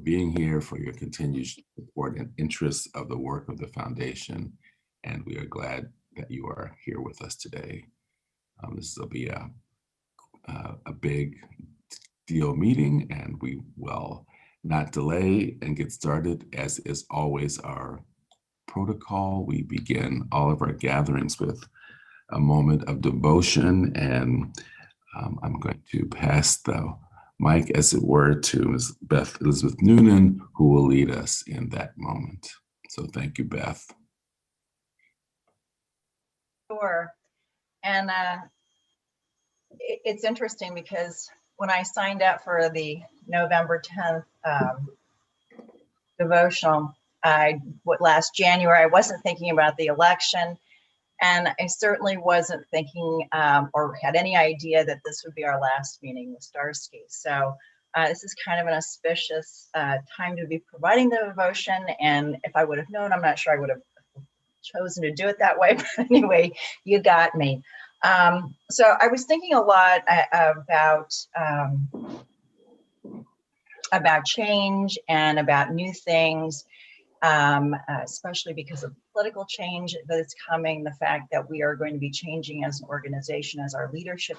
being here, for your continued support and interest of the work of the foundation. And we are glad that you are here with us today. This will be a big deal meeting, and we will not delay and get started. As is always our protocol, we begin all of our gatherings with a moment of devotion, and I'm going to pass the mic, as it were, to Ms. Beth Elizabeth Noonan, who will lead us in that moment. So thank you, Beth. Sure. And it's interesting because when I signed up for the November 10th devotional, last January, I wasn't thinking about the election. And I certainly wasn't thinking or had any idea that this would be our last meeting with Starsky. So this is kind of an auspicious time to be providing the devotion. And if I would have known, I'm not sure I would have chosen to do it that way. But anyway, you got me. So I was thinking a lot about change and about new things. Especially because of political change that is coming, the fact that we are going to be changing as an organization, as our leadership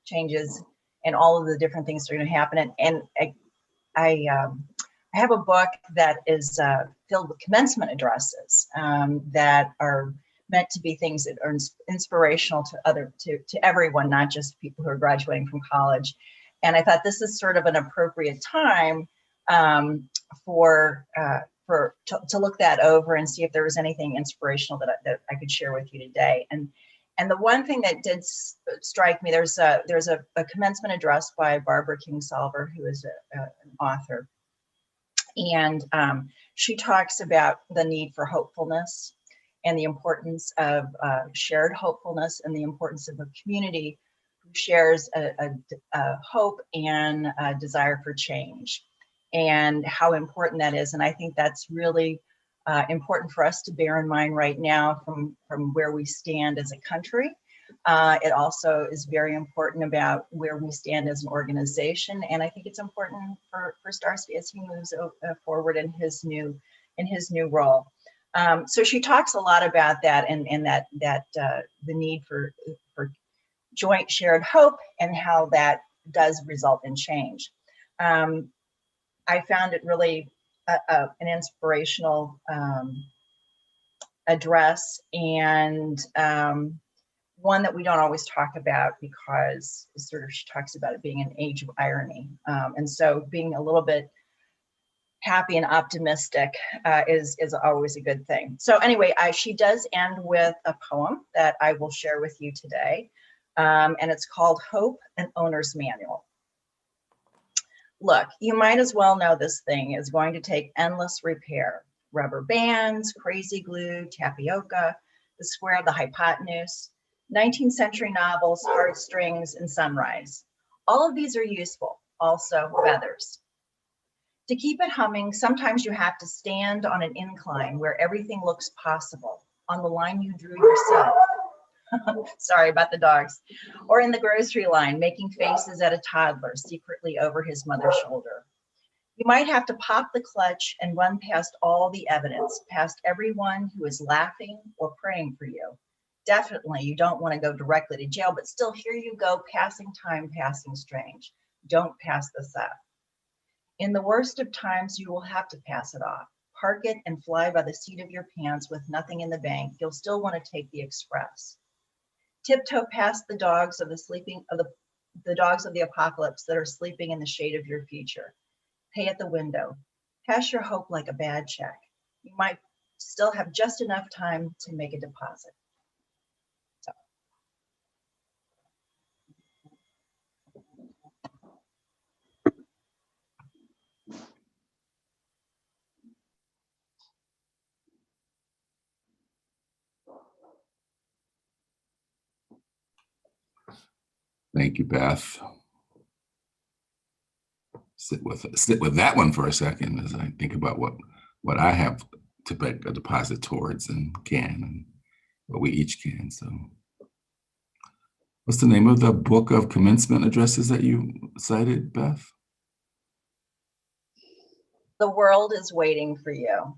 changes, and all of the different things that are going to happen. And I have a book that is filled with commencement addresses that are meant to be things that are inspirational to everyone, not just people who are graduating from college. And I thought this is sort of an appropriate time to look that over and see if there was anything inspirational that I could share with you today. And the one thing that did strike me, there's a commencement address by Barbara Kingsolver, who is an author. And she talks about the need for hopefulness and the importance of shared hopefulness and the importance of a community who shares a hope and a desire for change, and how important that is. And I think that's really important for us to bear in mind right now from where we stand as a country. It also is very important about where we stand as an organization. And I think it's important for Starsky as he moves forward in his new role. So she talks a lot about that and that the need for joint shared hope and how that does result in change. I found it really an inspirational address, and one that we don't always talk about because she talks about it being an age of irony. And so being a little bit happy and optimistic is always a good thing. So anyway, she does end with a poem that I will share with you today. And it's called Hope, an Owner's Manual. Look, you might as well know this thing is going to take endless repair. Rubber bands, crazy glue, tapioca, the square of the hypotenuse, 19th century novels, heartstrings, and sunrise. All of these are useful, also feathers. To keep it humming, sometimes you have to stand on an incline where everything looks possible, on the line you drew yourself. Sorry about the dogs. Or in the grocery line, making faces at a toddler secretly over his mother's shoulder. You might have to pop the clutch and run past all the evidence, past everyone who is laughing or praying for you. Definitely, you don't want to go directly to jail, but still, here you go, passing time, passing strange. Don't pass this up. In the worst of times, you will have to pass it off. Park it and fly by the seat of your pants with nothing in the bank. You'll still want to take the express. Tiptoe past the dogs of the dogs of the apocalypse that are sleeping in the shade of your future. Pay at the window. Pass your hope like a bad check. You might still have just enough time to make a deposit. So. Thank you, Beth. Sit with that one for a second as I think about what I have to make a deposit towards and what we each can. So, what's the name of the book of commencement addresses that you cited, Beth? The world is waiting for you.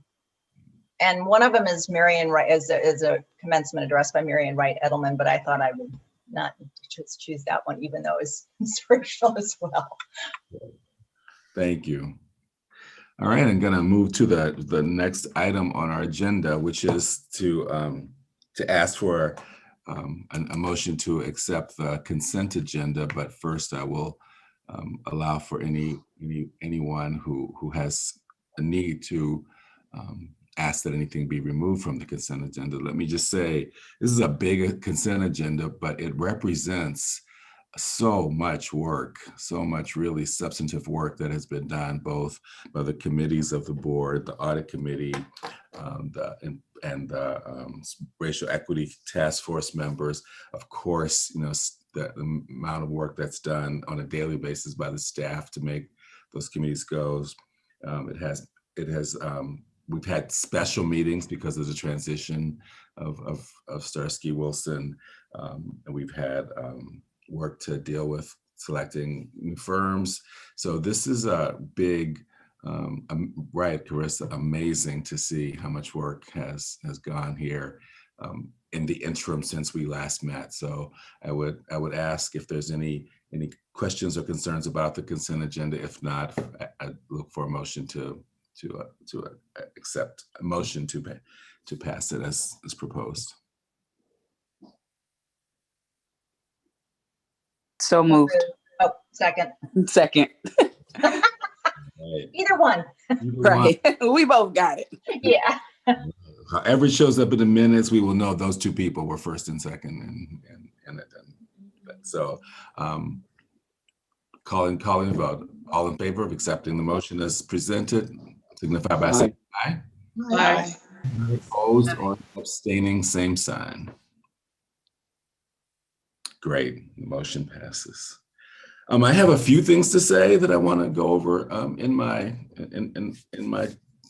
And one of them is Marian Wright, is a commencement address by Marian Wright Edelman, but I thought I would not choose that one, even though it's inspirational as well. Thank you. All right, I'm going to move to the next item on our agenda, which is to ask for a motion to accept the consent agenda. But first, I will allow for anyone who has a need to ask that anything be removed from the consent agenda. Let me just say, this is a big consent agenda, but it represents so much work, so much really substantive work that has been done both by the committees of the board, the audit committee, and the racial equity task force members. Of course, the amount of work that's done on a daily basis by the staff to make those committees go. We've had special meetings because of the transition of Starsky Wilson, and we've had work to deal with selecting new firms. So this is a big, right, Carissa, amazing to see how much work has gone here in the interim since we last met. So I would ask if there's any questions or concerns about the consent agenda. If not, I look for a motion to accept a motion to pass it as proposed. So moved. Oh, second. Second. Right. Either one. Right. We both got it. Yeah. However it shows up in the minutes, we will know those two people were first and second, and so calling a vote. All in favor of accepting the motion as presented, signify by saying aye. Aye. Opposed or abstaining, same sign. Great, the motion passes. I have a few things to say that I want to go over in my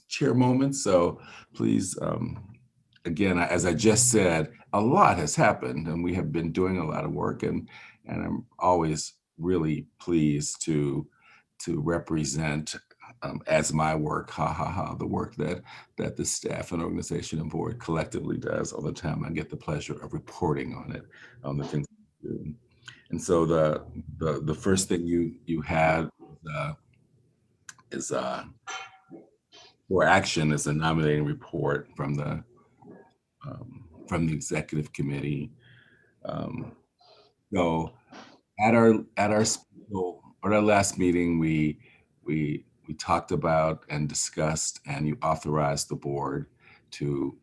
chair moment. So please, again, as I just said, a lot has happened, and we have been doing a lot of work, and I'm always really pleased to represent as my work, the work that the staff and organization and board collectively does all the time. I get the pleasure of reporting on it, on the things we do. And so the first thing you had is for action is a nominating report from the executive committee. So at our last meeting, we talked about and discussed, and you authorized the board to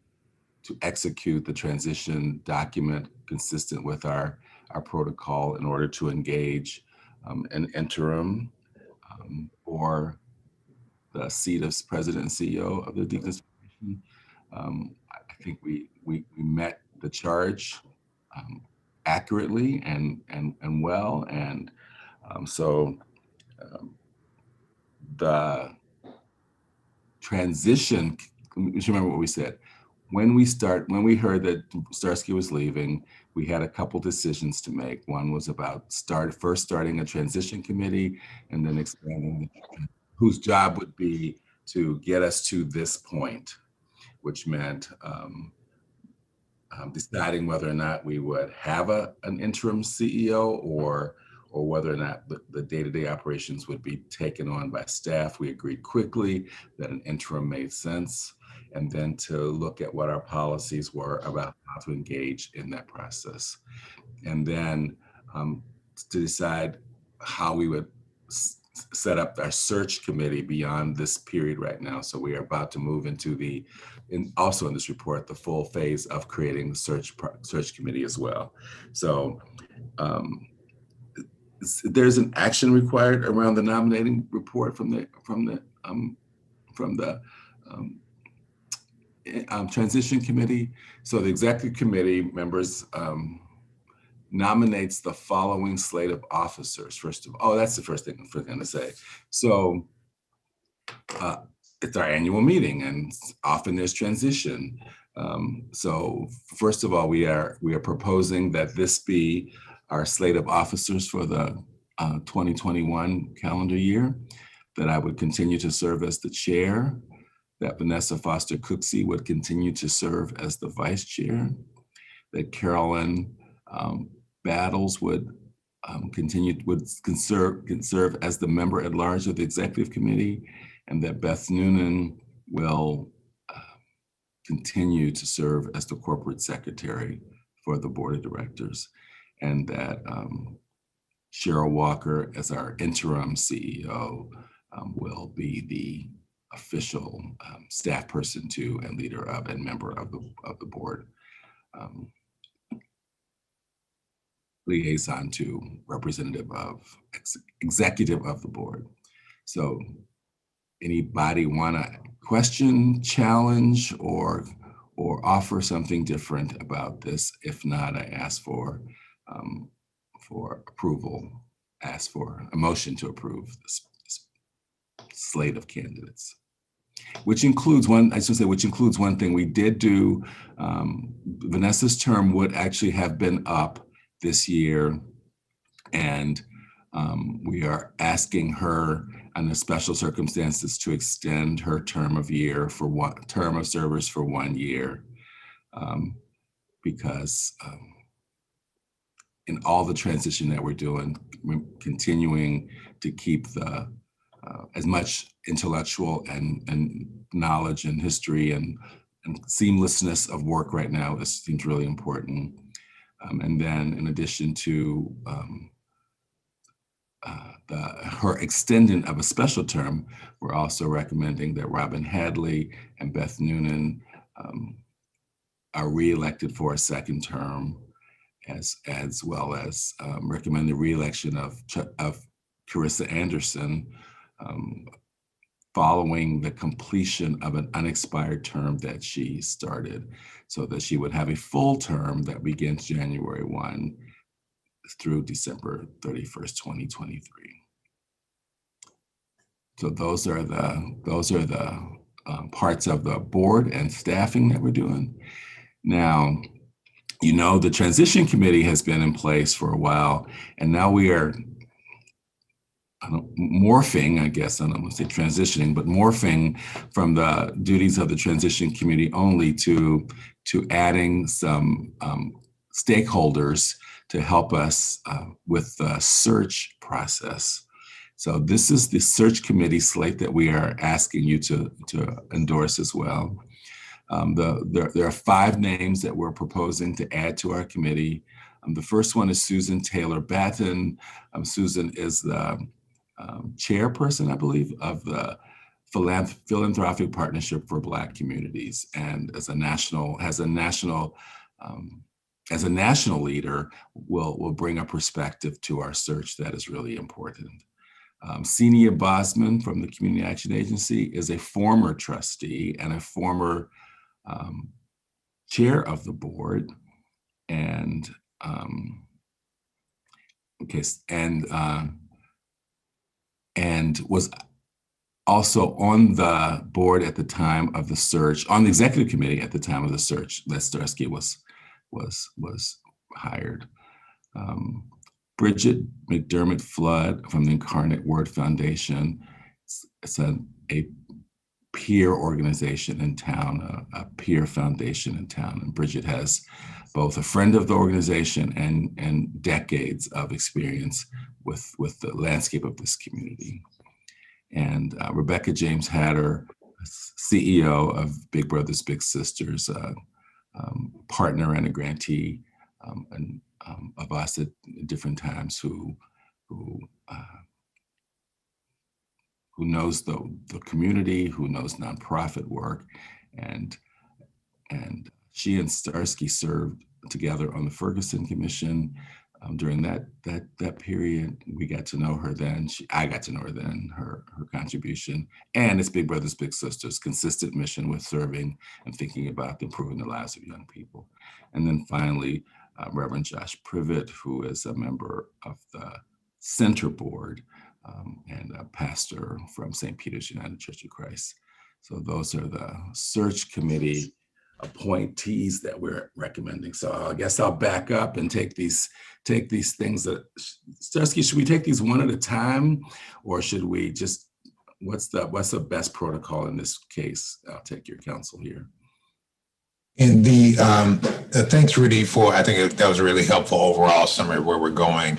execute the transition document consistent with our protocol in order to engage an interim for the seat of president and CEO of the Deaconess Foundation. I think we met the charge accurately and well, and so the transition. You should remember what we said. When we heard that Starsky was leaving, we had a couple decisions to make. One was about first starting a transition committee, and then expanding, whose job would be to get us to this point, which meant deciding whether or not we would have an interim CEO or whether or not the day-to-day operations would be taken on by staff. We agreed quickly that an interim made sense, and then to look at what our policies were about how to engage in that process. And then to decide how we would set up our search committee beyond this period right now. So we are about to move into also in this report, the full phase of creating the search committee as well. So there's an action required around the nominating report from the transition committee. So the executive committee members nominates the following slate of officers. That's the first thing I'm going to say. So it's our annual meeting, and often there's transition. So first of all, we are proposing that this be our slate of officers for the 2021 calendar year. that I would continue to serve as the chair, that Vanessa Foster Cooksey would continue to serve as the vice chair, that Carolyn Battles would can serve as the member at large of the executive committee, and that Beth Noonan will continue to serve as the corporate secretary for the board of directors, and that Cheryl Walker, as our interim CEO, will be the official staff person to and leader of and member of the board, liaison to representative of executive of the board. So anybody want to question, challenge, or offer something different about this? If not, I ask for approval, ask for a motion to approve this slate of candidates, which includes one thing. We did do, Vanessa's term would actually have been up this year, and we are asking her under special circumstances to extend her term of service for 1 year, because in all the transition that we're doing, we're continuing to keep the as much intellectual and knowledge and history and seamlessness of work right now. This seems really important. And then in addition to her extending of a special term, we're also recommending that Robin Hadley and Beth Noonan are reelected for a second term, as well as recommend the reelection of Carissa Anderson following the completion of an unexpired term that she started, so that she would have a full term that begins January 1 through December 31st, 2023. So those are the parts of the board and staffing that we're doing. Now, the transition committee has been in place for a while, and now we are morphing, I guess, I don't want to say transitioning, but morphing from the duties of the transition committee only to adding some stakeholders to help us with the search process. So this is the search committee slate that we are asking you to endorse as well. There are 5 names that we're proposing to add to our committee. The first one is Susan Taylor Batten. Susan is the chairperson, I believe, of the Philanthropic Partnership for Black Communities, and as a national leader, will bring a perspective to our search that is really important. Senia Bosman from the Community Action Agency is a former trustee and a former chair of the board, and was also on the board at the time of the search, on the executive committee at the time of the search that Starsky was hired. Bridget McDermott Flood from the Incarnate Word Foundation. It's a peer organization in town, a peer foundation in town. And Bridget has both a friend of the organization and decades of experience with the landscape of this community. And Rebecca James Hatter, CEO of Big Brothers Big Sisters, partner and a grantee of us at different times, who knows the community, who knows nonprofit work, and she and Starsky served together on the Ferguson Commission. During that period, we got to know her then. I got to know her then, her contribution, and it's Big Brothers Big Sisters consistent mission with serving and thinking about improving the lives of young people. And then finally, Reverend Josh Privet, who is a member of the Center Board and a pastor from St. Peter's United Church of Christ. So those are the search committee appointees that we're recommending. So I guess I'll back up and take these things that, Starsky, should we take these one at a time, or should we just what's the best protocol in this case? I'll take your counsel here. And thanks, Rudy, I think that was a really helpful overall summary of where we're going.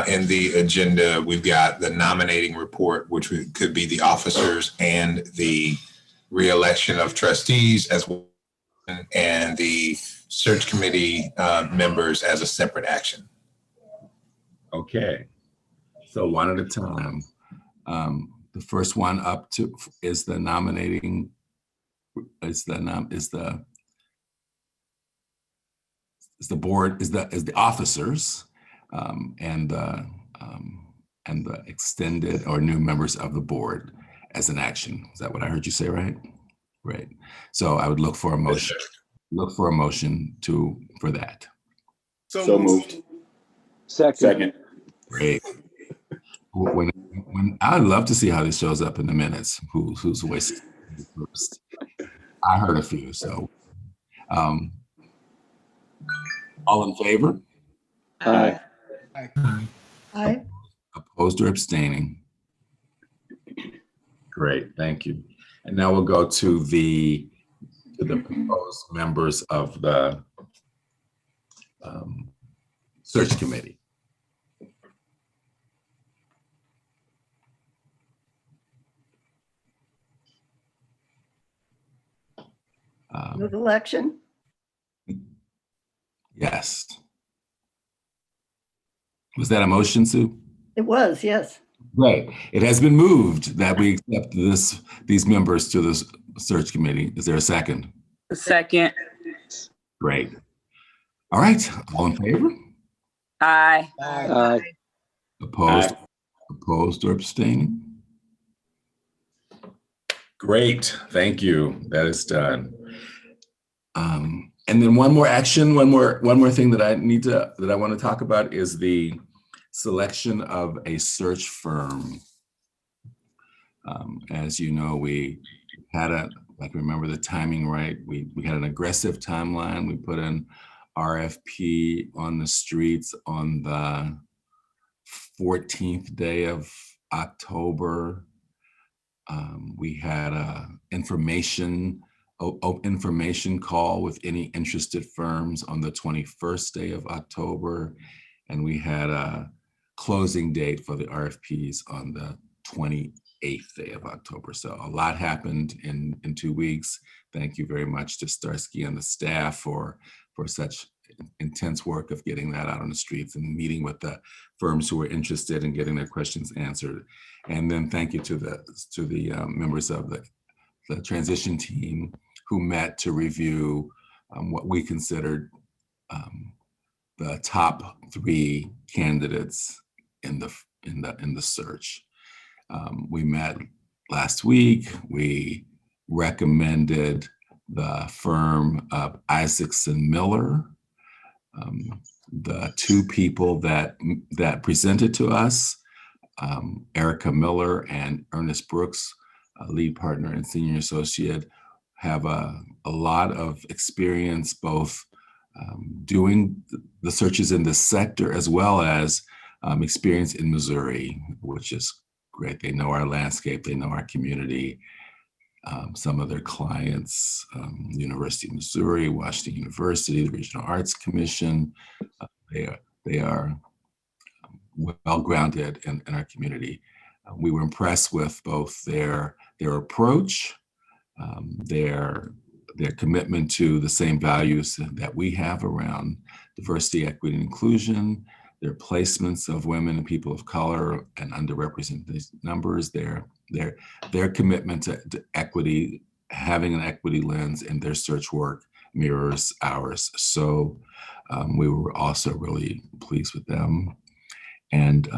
In the agenda, we've got the nominating report, which could be the officers and the reelection of trustees, as well, and the search committee members as a separate action. Okay, so one at a time. The first one up to is the nominating. Is the board, is the officers, and the extended or new members of the board as an action. Is that what I heard you say, right? Right. So I would look for a motion. Look for a motion for that. So moved. Second. Great. When I'd love to see how this shows up in the minutes. Who's wasted first? I heard a few. So, all in favor? Aye. Aye. Opposed or abstaining? Great, thank you. And now we'll go to the proposed members of the search committee. Move election. Yes. Was that a motion, Sue? It was, yes. Right. It has been moved that we accept these members to the search committee. Is there a second? Second. Great. All right. All in favor? Aye. Aye. Opposed? Aye. Opposed or abstaining? Great. Thank you. That is done. And then one more action, one more thing that I want to talk about is the selection of a search firm. As you know, we had remember the timing right. We had an aggressive timeline. We put an RFP on the streets on the 14th day of October. We had a information call with any interested firms on the 21st day of October. And we had a closing date for the RFPs on the 28th day of October. So a lot happened in 2 weeks. Thank you very much to Starsky and the staff for such intense work of getting that out on the streets and meeting with the firms who were interested in getting their questions answered. And then thank you to the members of the transition team who met to review what we considered the top 3 candidates in the search. We met last week. We recommended the firm of Isaacson Miller. The 2 people that presented to us, Erica Miller and Ernest Brooks, lead partner and senior associate, have a lot of experience both doing the searches in this sector as well as experience in Missouri, which is great. They know our landscape, they know our community. Some of their clients, University of Missouri, Washington University, the Regional Arts Commission, they are well-grounded in our community. We were impressed with both their approach, their commitment to the same values that we have around diversity, equity, and inclusion, their placements of women and people of color and underrepresented numbers, their commitment to equity, having an equity lens in their search work mirrors ours. So we were also really pleased with them. And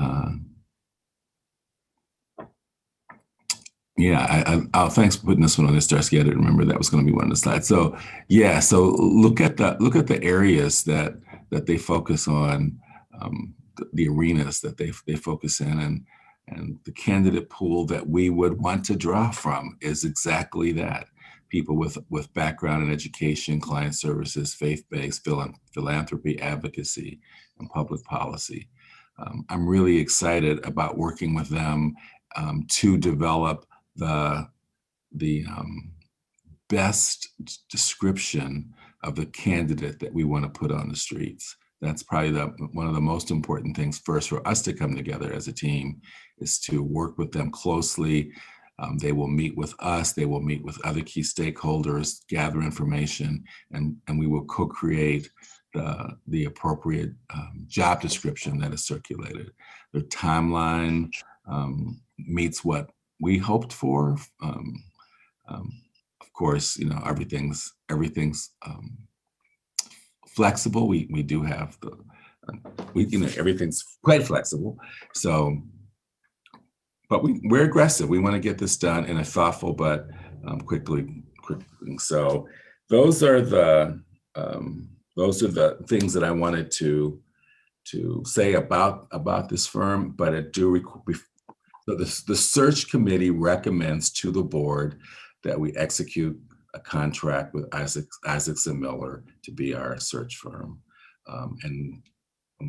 thanks for putting this one on this, Starsky. I didn't remember that was going to be one of the slides. So yeah, so look at the areas that they focus on, the arenas that they focus in, and the candidate pool that we would want to draw from is exactly that. People with background in education, client services, faith-based, philanthropy, advocacy, and public policy. I'm really excited about working with them to develop the best description of the candidate that we want to put on the streets. That's probably one of the most important things first for us to come together as a team is to work with them closely. They will meet with us, they will meet with other key stakeholders, gather information, and we will co-create the appropriate job description that is circulated. The timeline meets what we hoped for. Of course, everything's flexible. We do have everything's quite flexible. So, but we're aggressive. We want to get this done in a thoughtful but quickly. So, those are the things that I wanted to say about this firm. But so the search committee recommends to the board that we execute a contract with Isaacs and Miller to be our search firm. And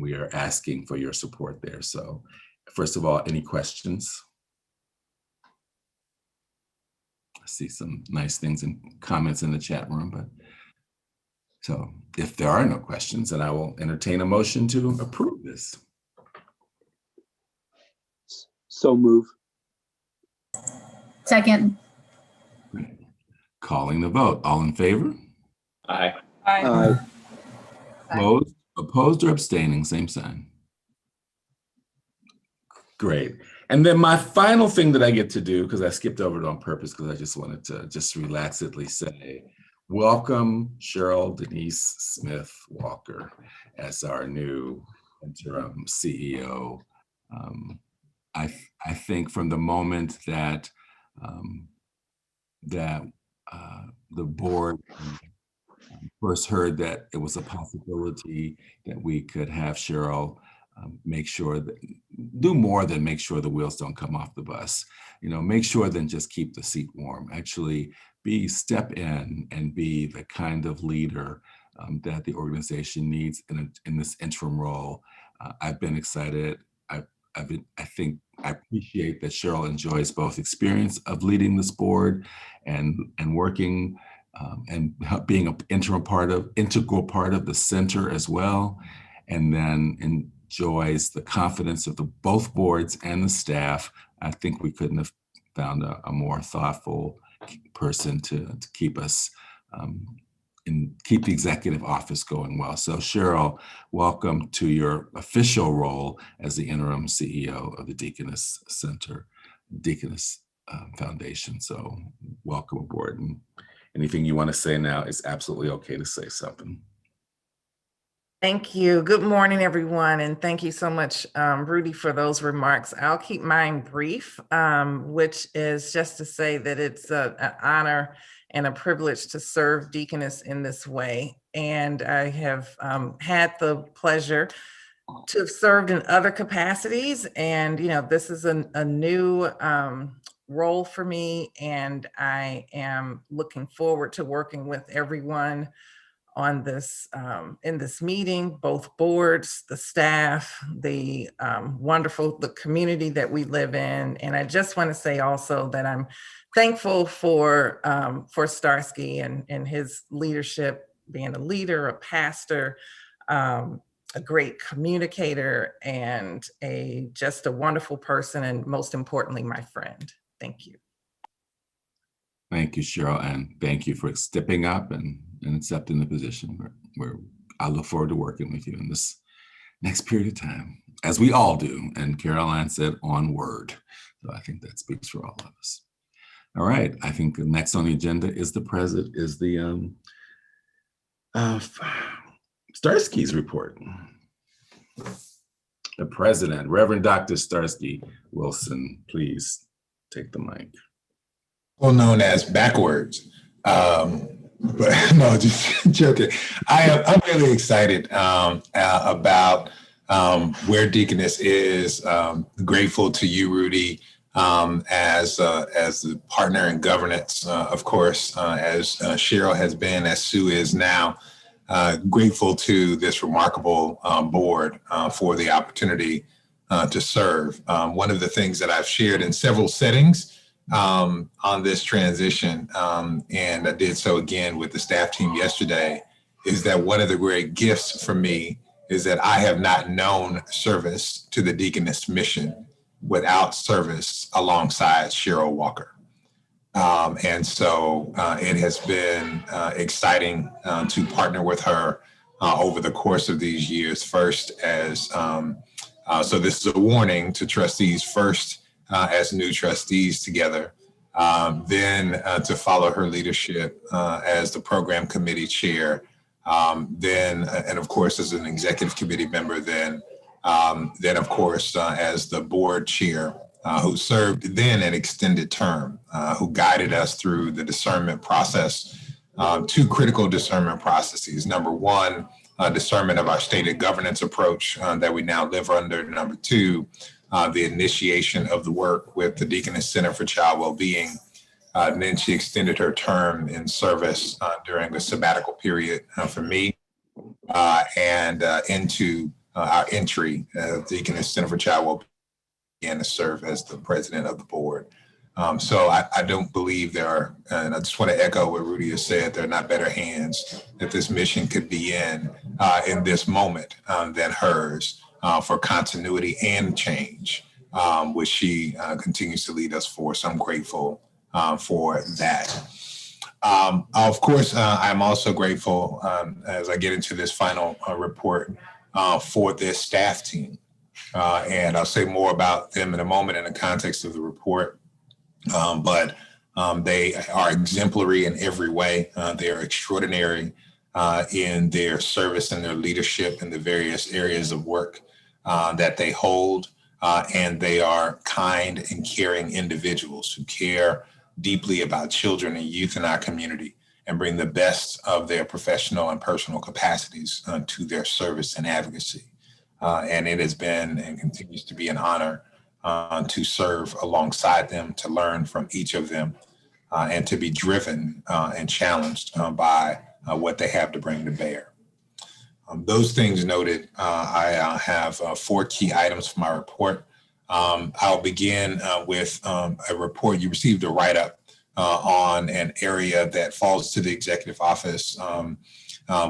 we are asking for your support there. So first of all, any questions? I see some nice things and comments in the chat room, but so if there are no questions, then I will entertain a motion to approve this. So move. Second. Calling the vote. All in favor? Aye. Aye. Opposed or abstaining, same sign. Great. And then my final thing that I get to do, because I skipped over it on purpose, because I just wanted to just relaxedly say, welcome Cheryl Denise Smith Walker as our new interim CEO. I think from the moment that the board first heard that it was a possibility that we could have Cheryl make sure that do more than make sure the wheels don't come off the bus, make sure than just keep the seat warm, actually step in and be the kind of leader that the organization needs in this interim role. I've been excited. I think I appreciate that Cheryl enjoys both experience of leading this board and working and being an integral part of the center as well, and then enjoys the confidence of both boards and the staff. I think we couldn't have found a more thoughtful person to keep us and keep the executive office going well. So Cheryl, welcome to your official role as the interim CEO of the Deaconess Foundation. So welcome aboard. And anything you want to say now is absolutely okay to say something. Thank you. Good morning, everyone. And thank you so much, Rudy, for those remarks. I'll keep mine brief, which is just to say that it's an honor and a privilege to serve Deaconess in this way. And I have had the pleasure to have served in other capacities. And, this is a new role for me. And I am looking forward to working with everyone on this, in this meeting, both boards, the staff, the the community that we live in. And I just want to say also that I'm thankful for Starsky and his leadership, being a leader, a pastor, a great communicator, and just a wonderful person, and most importantly, my friend. Thank you. Thank you, Cheryl, and thank you for stepping up and accepting the position. I look forward to working with you in this next period of time, as we all do. And Caroline said, onward. So I think that speaks for all of us. All right, I think next on the agenda is the Starsky's report. The president, Reverend Dr. Starsky Wilson, please take the mic. Well known as backwards. But no, just joking. I'm really excited about where Deaconess is. Grateful to you, Rudy, as the partner in governance, of course, as Cheryl has been, as Sue is now. Grateful to this remarkable board for the opportunity to serve. One of the things that I've shared in several settings on this transition, and I did so again with the staff team yesterday, is that one of the great gifts for me is that I have not known service to the Deaconess mission without service alongside Cheryl Walker. And so it has been exciting to partner with her over the course of these years. First as, so this is a warning to trustees, first as new trustees together, then to follow her leadership as the program committee chair, then, and of course, as an executive committee member, then of course, as the board chair, who served then an extended term, who guided us through the discernment process, two critical discernment processes. Number one, discernment of our stated governance approach that we now live under. Number two, the initiation of the work with the Deaconess Center for Child Wellbeing. And then she extended her term in service during the sabbatical period for me and into our entry of Deaconess Center for Child Wellbeing, began to serve as the president of the board. So I don't believe there are, and I just want to echo what Rudy has said, there are not better hands that this mission could be in this moment than hers for continuity and change, which she continues to lead us for. So I'm grateful for that. Of course, I'm also grateful as I get into this final report for this staff team. And I'll say more about them in a moment in the context of the report. But they are exemplary in every way. They are extraordinary in their service and their leadership in the various areas of work that they hold. And they are kind and caring individuals who care deeply about children and youth in our community and bring the best of their professional and personal capacities to their service and advocacy. And it has been and continues to be an honor to serve alongside them, to learn from each of them, and to be driven and challenged by what they have to bring to bear. Those things noted, I have 4 key items for my report. I'll begin with a report. You received a write-up on an area that falls to the executive office,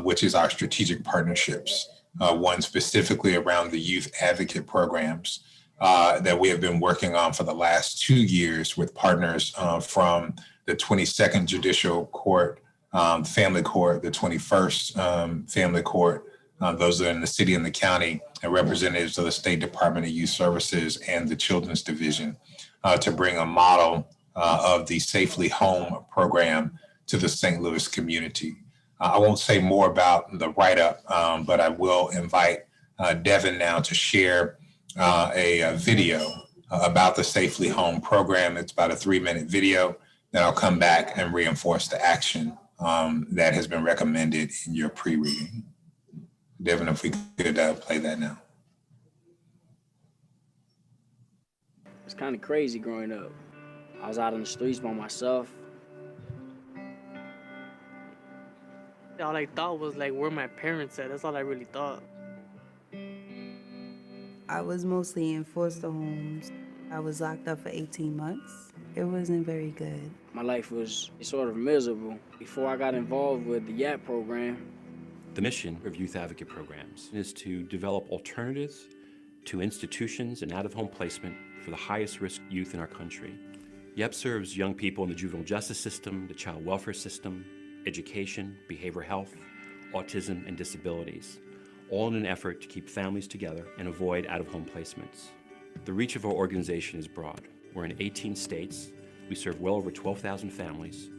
which is our strategic partnerships. One specifically around the youth advocate programs that we have been working on for the last 2 years with partners from the 22nd Judicial Court, Family Court, the 21st Family Court, those are in the city and the county, and representatives of the State Department of Youth Services and the Children's Division to bring a model of the Safely Home program to the St. Louis community. I won't say more about the write-up, but I will invite Devin now to share a video about the Safely Home program. It's about a 3-minute video. Then I'll come back and reinforce the action that has been recommended in your pre-reading. Devin, if we could play that now. It's kind of crazy growing up. I was out on the streets by myself. All I thought was like where my parents at. That's all I really thought. I was mostly in foster homes. I was locked up for 18 months. It wasn't very good. My life was sort of miserable before I got involved with the YAP program. The mission of youth advocate programs is to develop alternatives to institutions and out-of-home placement for the highest risk youth in our country. YAP serves young people in the juvenile justice system, the child welfare system, education, behavioral health, autism, and disabilities, all in an effort to keep families together and avoid out-of-home placements. The reach of our organization is broad. We're in 18 states. We serve well over 12,000 families.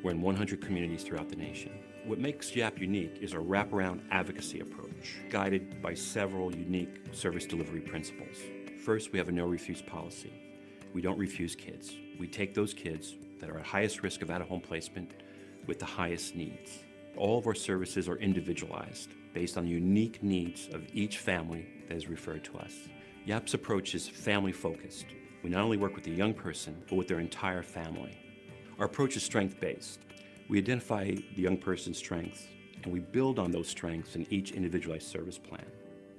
We're in 100 communities throughout the nation. What makes YAP unique is our wraparound advocacy approach, guided by several unique service delivery principles. First, we have a no-refuse policy. We don't refuse kids. We take those kids that are at highest risk of out-of-home placement with the highest needs. All of our services are individualized based on the unique needs of each family that is referred to us. YAP's approach is family-focused. We not only work with the young person, but with their entire family. Our approach is strength-based. We identify the young person's strengths, and we build on those strengths in each individualized service plan.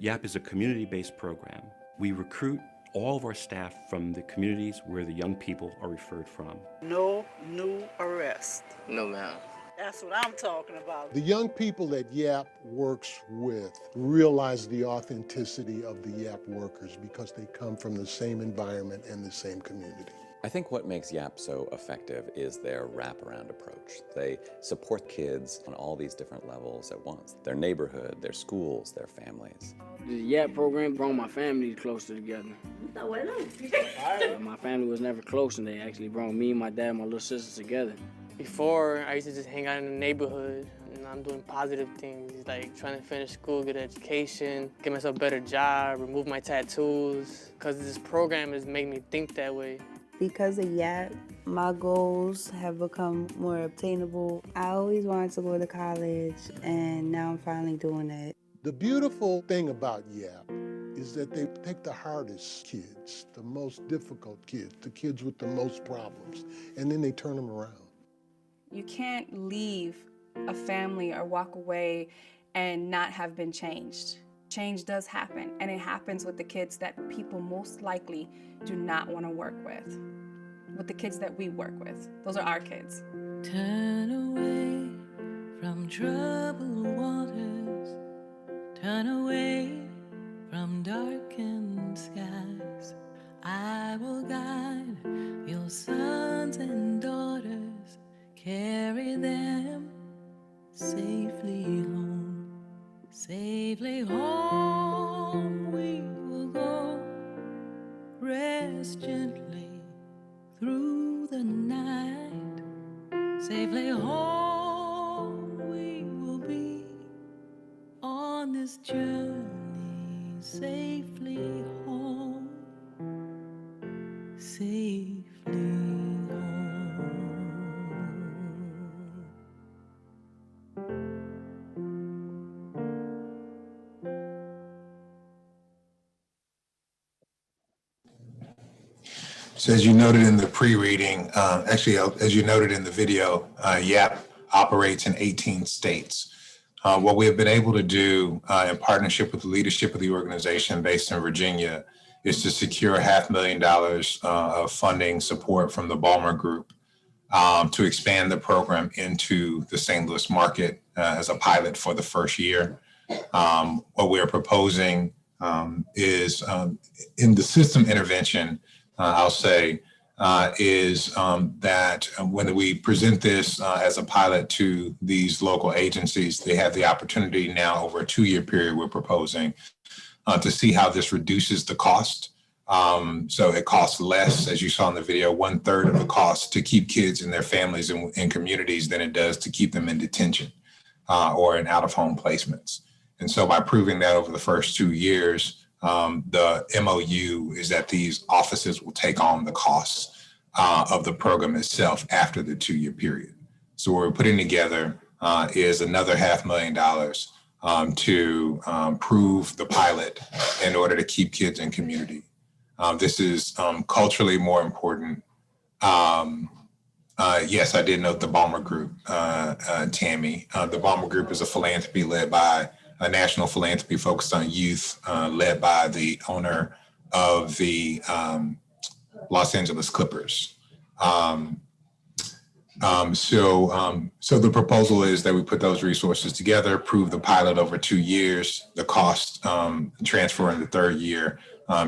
YAP is a community-based program. We recruit all of our staff from the communities where the young people are referred from. No new arrest. No, ma'am. That's what I'm talking about. The young people that YAP works with realize the authenticity of the YAP workers because they come from the same environment and the same community. I think what makes YAP so effective is their wraparound approach. They support kids on all these different levels at once. Their neighborhood, their schools, their families. The YAP program brought my family closer together. My family was never close, and they actually brought me, my dad, and my little sister together. Before, I used to just hang out in the neighborhood, and I'm doing positive things, like trying to finish school, get an education, get myself a better job, remove my tattoos, because this program has made me think that way. Because of YAP, my goals have become more obtainable. I always wanted to go to college, and now I'm finally doing it. The beautiful thing about YAP is that they take the hardest kids, the most difficult kids, the kids with the most problems, and then they turn them around. You can't leave a family or walk away and not have been changed. Change does happen, and it happens with the kids that people most likely do not want to work with the kids that we work with. Those are our kids. Turn away from troubled waters, turn away from darkened skies. I will guide your sons and daughters, carry them safely home. Safely home we will go, rest gently through the night. Safely home we will be on this journey. Safely home, safely home. So as you noted in the pre-reading, as you noted in the video, YAP operates in 18 states. What we have been able to do in partnership with the leadership of the organization based in Virginia is to secure $500,000 of funding support from the Ballmer Group to expand the program into the St. Louis market as a pilot for the first year. What we're proposing is in the system intervention, I'll say, is that when we present this as a pilot to these local agencies, they have the opportunity now over a 2-year period we're proposing to see how this reduces the cost. So it costs less, as you saw in the video, 1/3 of the cost to keep kids and their families in communities than it does to keep them in detention or in out-of-home placements. And so by proving that over the first 2 years, the MOU is that these offices will take on the costs of the program itself after the 2-year period. So what we're putting together is another $500,000 to prove the pilot in order to keep kids in community. This is culturally more important. Yes, I did note the Ballmer Group, Tammy. The Ballmer Group is a philanthropy led by a national philanthropy focused on youth, led by the owner of the Los Angeles Clippers. So the proposal is that we put those resources together, prove the pilot over 2 years, the cost transfer in the 3rd year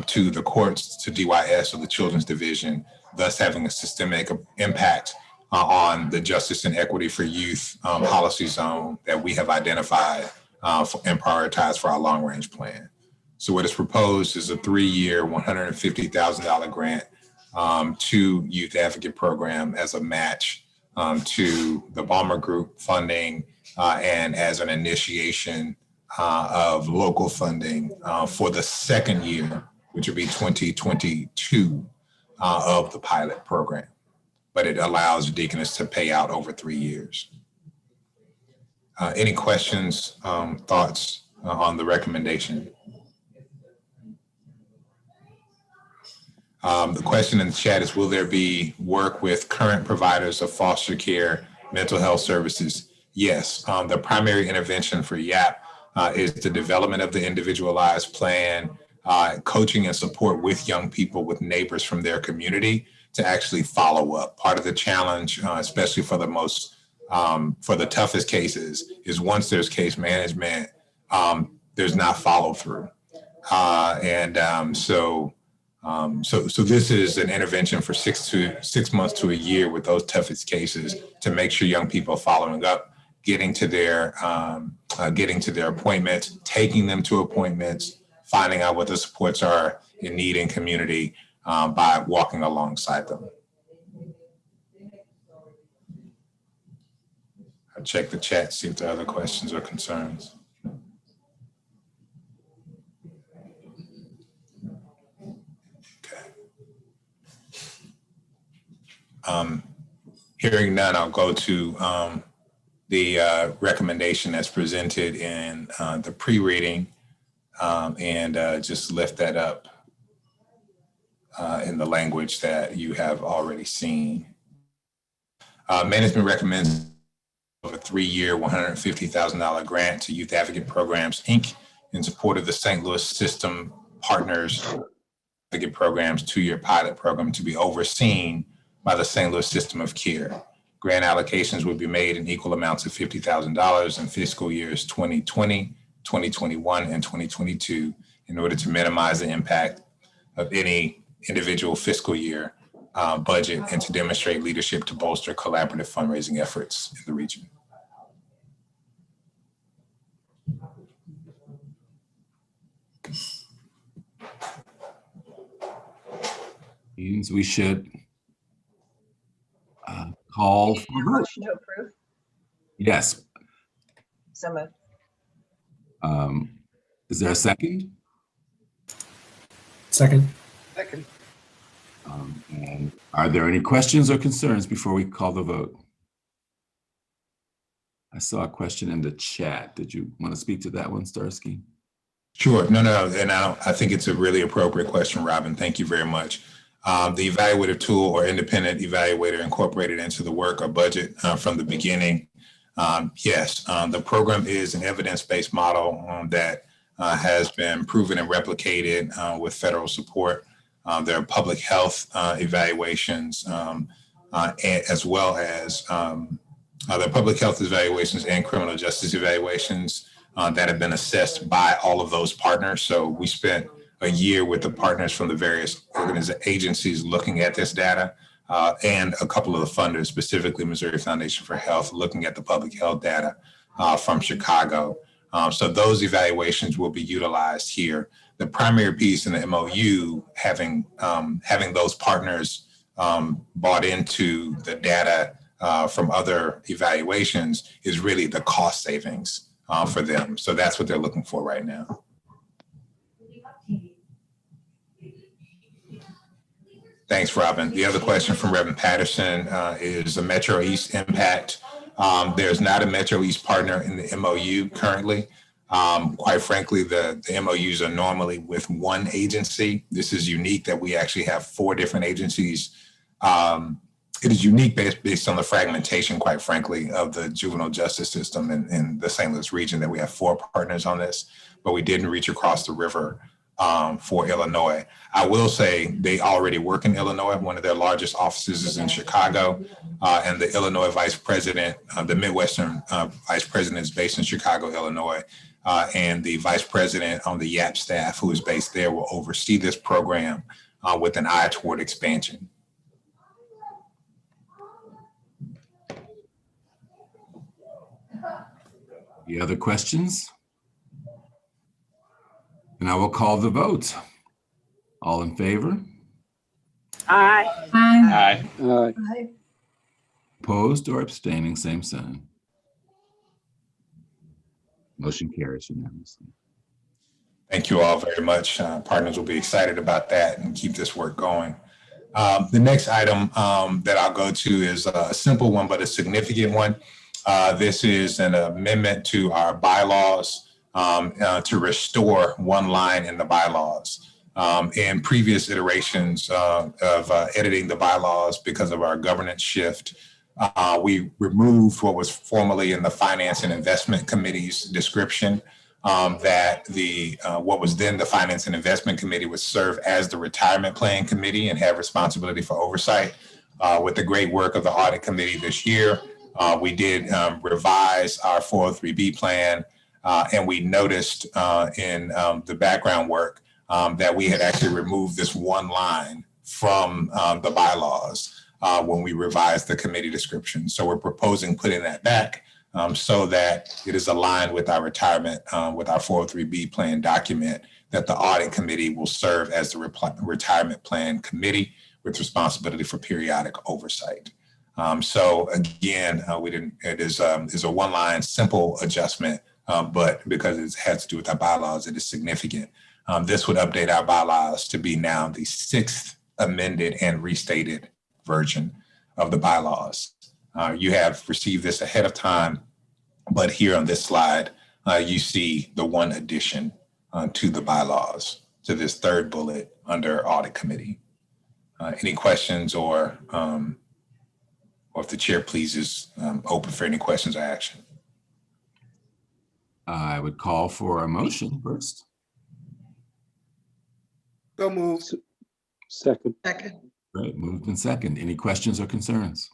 to the courts, to DYS or the Children's Division, thus having a systemic impact on the Justice and Equity for Youth policy zone that we have identified and prioritized for our long-range plan. So what is proposed is a 3-year, $150,000 grant to Youth Advocate Program as a match to the Ballmer Group funding and as an initiation of local funding for the 2nd year, which would be 2022 of the pilot program. But it allows Deaconess to pay out over 3 years. Any questions, thoughts on the recommendation? The question in the chat is, will there be work with current providers of foster care, mental health services? Yes, the primary intervention for YAP is the development of the individualized plan, coaching and support with young people, with neighbors from their community to actually follow up. Part of the challenge, especially for the toughest cases, is once there's case management, there's not follow through. So this is an intervention for 6 months to a year with those toughest cases to make sure young people are following up, getting to their appointments, taking them to appointments, finding out what the supports are in need in community by walking alongside them. I'll check the chat, see if there are other questions or concerns. Hearing none, I'll go to the recommendation that's presented in the pre-reading and just lift that up in the language that you have already seen. Management recommends a 3-year, $150,000 grant to Youth Advocate Programs, Inc. in support of the St. Louis System Partners Advocate Programs 2-year pilot program to be overseen by the St. Louis System of Care. Grant allocations will be made in equal amounts of $50,000 in fiscal years 2020, 2021, and 2022 in order to minimize the impact of any individual fiscal year budget and to demonstrate leadership to bolster collaborative fundraising efforts in the region. Means we should call for a vote. Motion to approve. Yes. So moved. Is there a second? Second. And are there any questions or concerns before we call the vote? I saw a question in the chat. Did you want to speak to that one, Starsky? Sure. No. And I think it's a really appropriate question, Robin. Thank you very much. The evaluative tool or independent evaluator incorporated into the work or budget from the beginning. Yes, the program is an evidence-based model that has been proven and replicated with federal support. There are public health evaluations as well as the public health evaluations and criminal justice evaluations that have been assessed by all of those partners. So we spent a year with the partners from the various agencies looking at this data and a couple of the funders, specifically Missouri Foundation for Health, looking at the public health data from Chicago. So those evaluations will be utilized here. The primary piece in the MOU, having those partners bought into the data from other evaluations, is really the cost savings for them. So that's what they're looking for right now. Thanks, Robin. The other question from Reverend Patterson is the Metro East impact. There's not a Metro East partner in the MOU currently. Quite frankly, the MOUs are normally with one agency. This is unique that we actually have 4 different agencies. It is unique based on the fragmentation, quite frankly, of the juvenile justice system in the St. Louis region, that we have 4 partners on this, but we didn't reach across the river for Illinois. I will say they already work in Illinois. One of their largest offices is in Chicago, and the Illinois vice president, the Midwestern vice president, is based in Chicago, Illinois, and the vice president on the YAP staff, who is based there, will oversee this program with an eye toward expansion. Any other questions? And I will call the vote. All in favor? Aye. Aye. Opposed or abstaining, same sign. Motion carries unanimously. Thank you all very much. Partners will be excited about that and keep this work going. The next item that I'll go to is a simple one, but a significant one. This is an amendment to our bylaws to restore one line in the bylaws. In previous iterations of editing the bylaws because of our governance shift, we removed what was formerly in the Finance and Investment Committee's description that what was then the Finance and Investment Committee would serve as the Retirement Plan Committee and have responsibility for oversight. With the great work of the Audit Committee this year, we did revise our 403B plan, and we noticed in the background work that we had actually removed this one line from the bylaws when we revised the committee description. So we're proposing putting that back so that it is aligned with our retirement, with our 403B plan document, that the Audit Committee will serve as the Retirement Plan Committee with responsibility for periodic oversight. So again, it is a one-line simple adjustment, but because it has to do with our bylaws, it is significant. This would update our bylaws to be now the 6th amended and restated version of the bylaws. You have received this ahead of time, but here on this slide, you see the one addition to the bylaws, to this third bullet under Audit Committee. Any questions, or if the chair pleases, open for any questions or action? I would call for a motion first. So moved. Second. Great, moved and second. Any questions or concerns?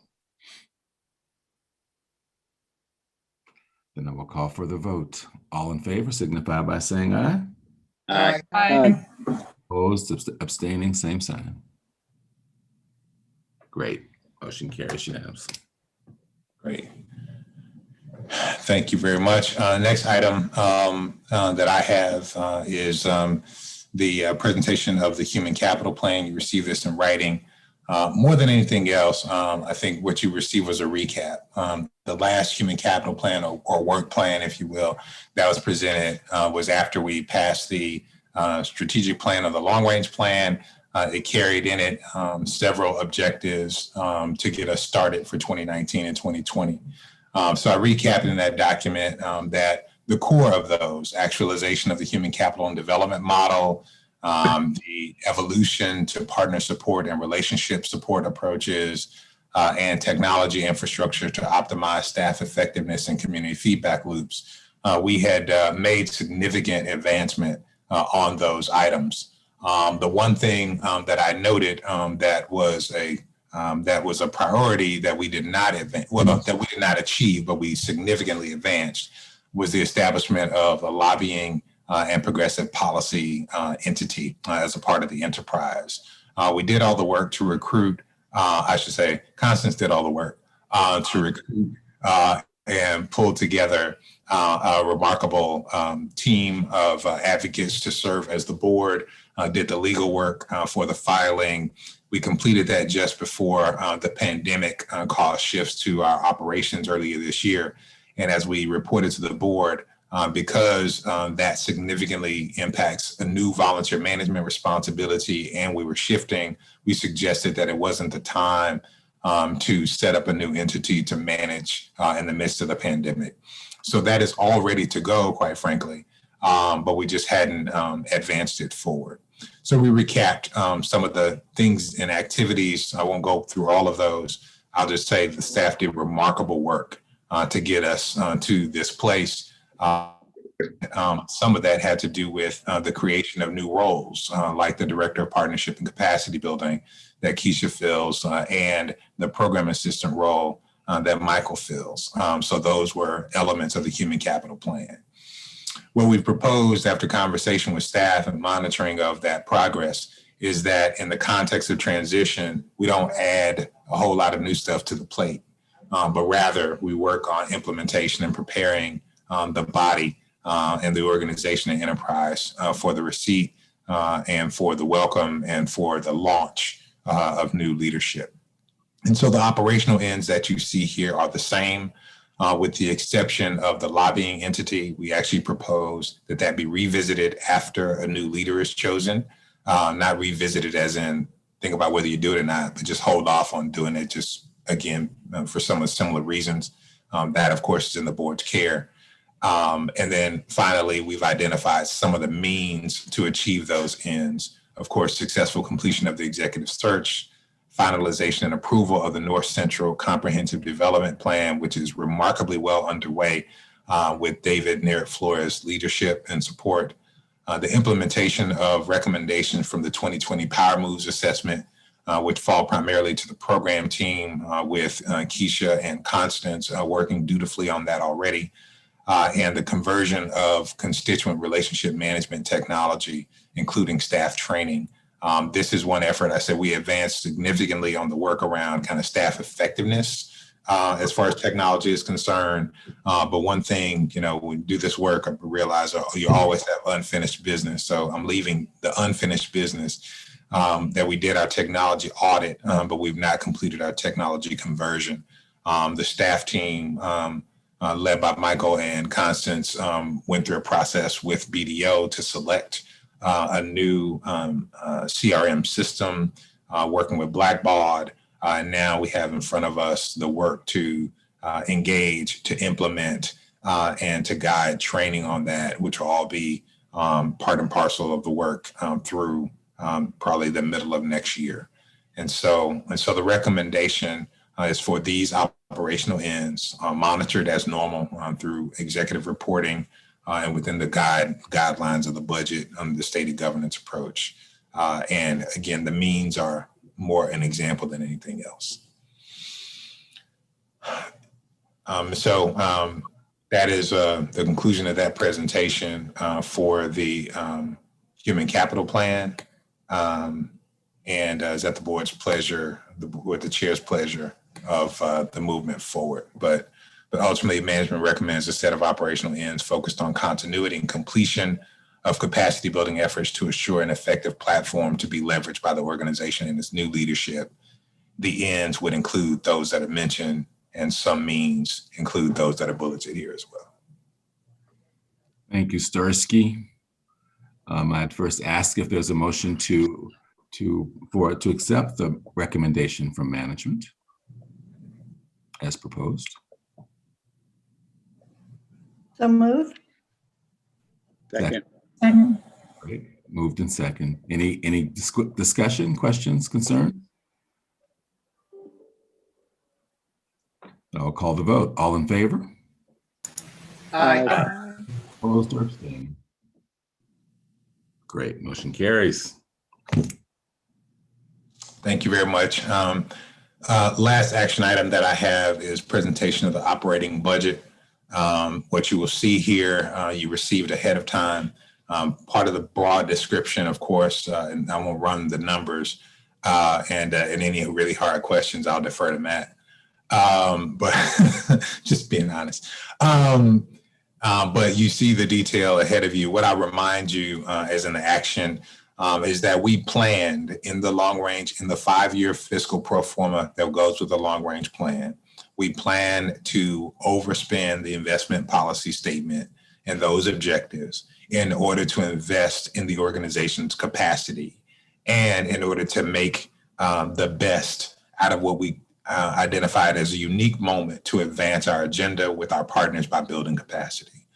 Then I will call for the vote. All in favor signify by saying aye. Aye. Aye. Opposed, abstaining, same sign. Great, motion carries unanimously. Great. Thank you very much. Next item that I have is the presentation of the Human Capital Plan. You received this in writing. More than anything else, I think what you received was a recap. The last Human Capital Plan or work plan, if you will, that was presented was after we passed the strategic plan or the long range plan. It carried in it several objectives to get us started for 2019 and 2020. So I recapped in that document that the core of those: actualization of the human capital and development model, the evolution to partner support and relationship support approaches, and technology infrastructure to optimize staff effectiveness and community feedback loops. We had made significant advancement on those items. The one thing that I noted that was a priority that we did not achieve, but we significantly advanced, was the establishment of a lobbying and progressive policy entity as a part of the enterprise. We did all the work to recruit, Constance did all the work to recruit and pull together a remarkable team of advocates to serve as the board, did the legal work for the filing. We completed that just before the pandemic caused shifts to our operations earlier this year. And as we reported to the board, because that significantly impacts a new volunteer management responsibility, and we were shifting, we suggested that it wasn't the time to set up a new entity to manage in the midst of the pandemic. So that is all ready to go, quite frankly, but we just hadn't advanced it forward. So we recapped some of the things and activities. I won't go through all of those. I'll just say the staff did remarkable work to get us to this place. Some of that had to do with the creation of new roles, like the Director of Partnership and Capacity Building that Keisha fills, and the Program Assistant role that Michael fills. So those were elements of the Human Capital Plan. What we've proposed after conversation with staff and monitoring of that progress is that in the context of transition, we don't add a whole lot of new stuff to the plate, but rather we work on implementation and preparing the body and the organization and enterprise for the receipt and for the welcome and for the launch of new leadership. And so the operational ends that you see here are the same, with the exception of the lobbying entity. We actually propose that that be revisited after a new leader is chosen, not revisited as in think about whether you do it or not, but just hold off on doing it, just again, for some of similar reasons. That, of course, is in the board's care. And then finally, we've identified some of the means to achieve those ends. Of course, successful completion of the executive search, finalization and approval of the North Central Comprehensive Development Plan, which is remarkably well underway. with David Nerit Flores' leadership and support. The implementation of recommendations from the 2020 Power Moves assessment, which fall primarily to the program team with Keisha and Constance working dutifully on that already, and the conversion of constituent relationship management technology, including staff training. This is one effort I said we advanced significantly on the work around kind of staff effectiveness as far as technology is concerned. But one thing, when we do this work, I realize you always have unfinished business. So I'm leaving the unfinished business that we did our technology audit, but we've not completed our technology conversion. The staff team led by Michael and Constance went through a process with BDO to select a new CRM system, working with Blackbaud. And now we have in front of us the work to engage, to implement, and to guide training on that, which will all be part and parcel of the work through probably the middle of next year. And so the recommendation is for these operational ends monitored as normal through executive reporting and within the guidelines of the budget under the stated governance approach. And again, the means are more an example than anything else. That is the conclusion of that presentation for the human capital plan. And is at the board's pleasure, the chair's pleasure of the movement forward. But ultimately, management recommends a set of operational ends focused on continuity and completion of capacity building efforts to assure an effective platform to be leveraged by the organization and its new leadership. The ends would include those that are mentioned, and some means include those that are bulleted here as well. Thank you, Stursky. I'd first ask if there's a motion to accept the recommendation from management as proposed. So moved. Second. Great. Moved in second. Any discussion, questions, concerns? I'll call the vote. All in favor? Aye. Opposed or abstaining? Great. Motion carries. Thank you very much. Last action item that I have is presentation of the operating budget. What you will see here, you received ahead of time. Part of the broad description, of course, and I won't run the numbers, and any really hard questions, I'll defer to Matt. But just being honest. But you see the detail ahead of you. What I remind you as an action is that we planned in the long range, in the 5-year fiscal pro forma that goes with the long range plan, we plan to overspend the investment policy statement and those objectives in order to invest in the organization's capacity and in order to make the best out of what we identified as a unique moment to advance our agenda with our partners by building capacity.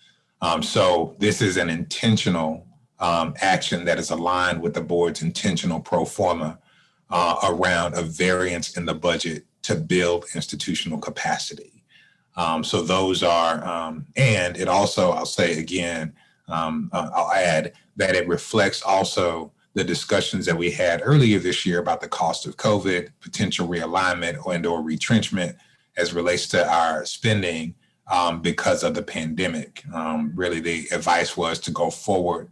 So this is an intentional action that is aligned with the board's intentional pro forma around a variance in the budget to build institutional capacity. So those are, and it also, I'll say again, I'll add that it reflects also the discussions that we had earlier this year about the cost of COVID, potential realignment or retrenchment as relates to our spending because of the pandemic. Really, the advice was to go forward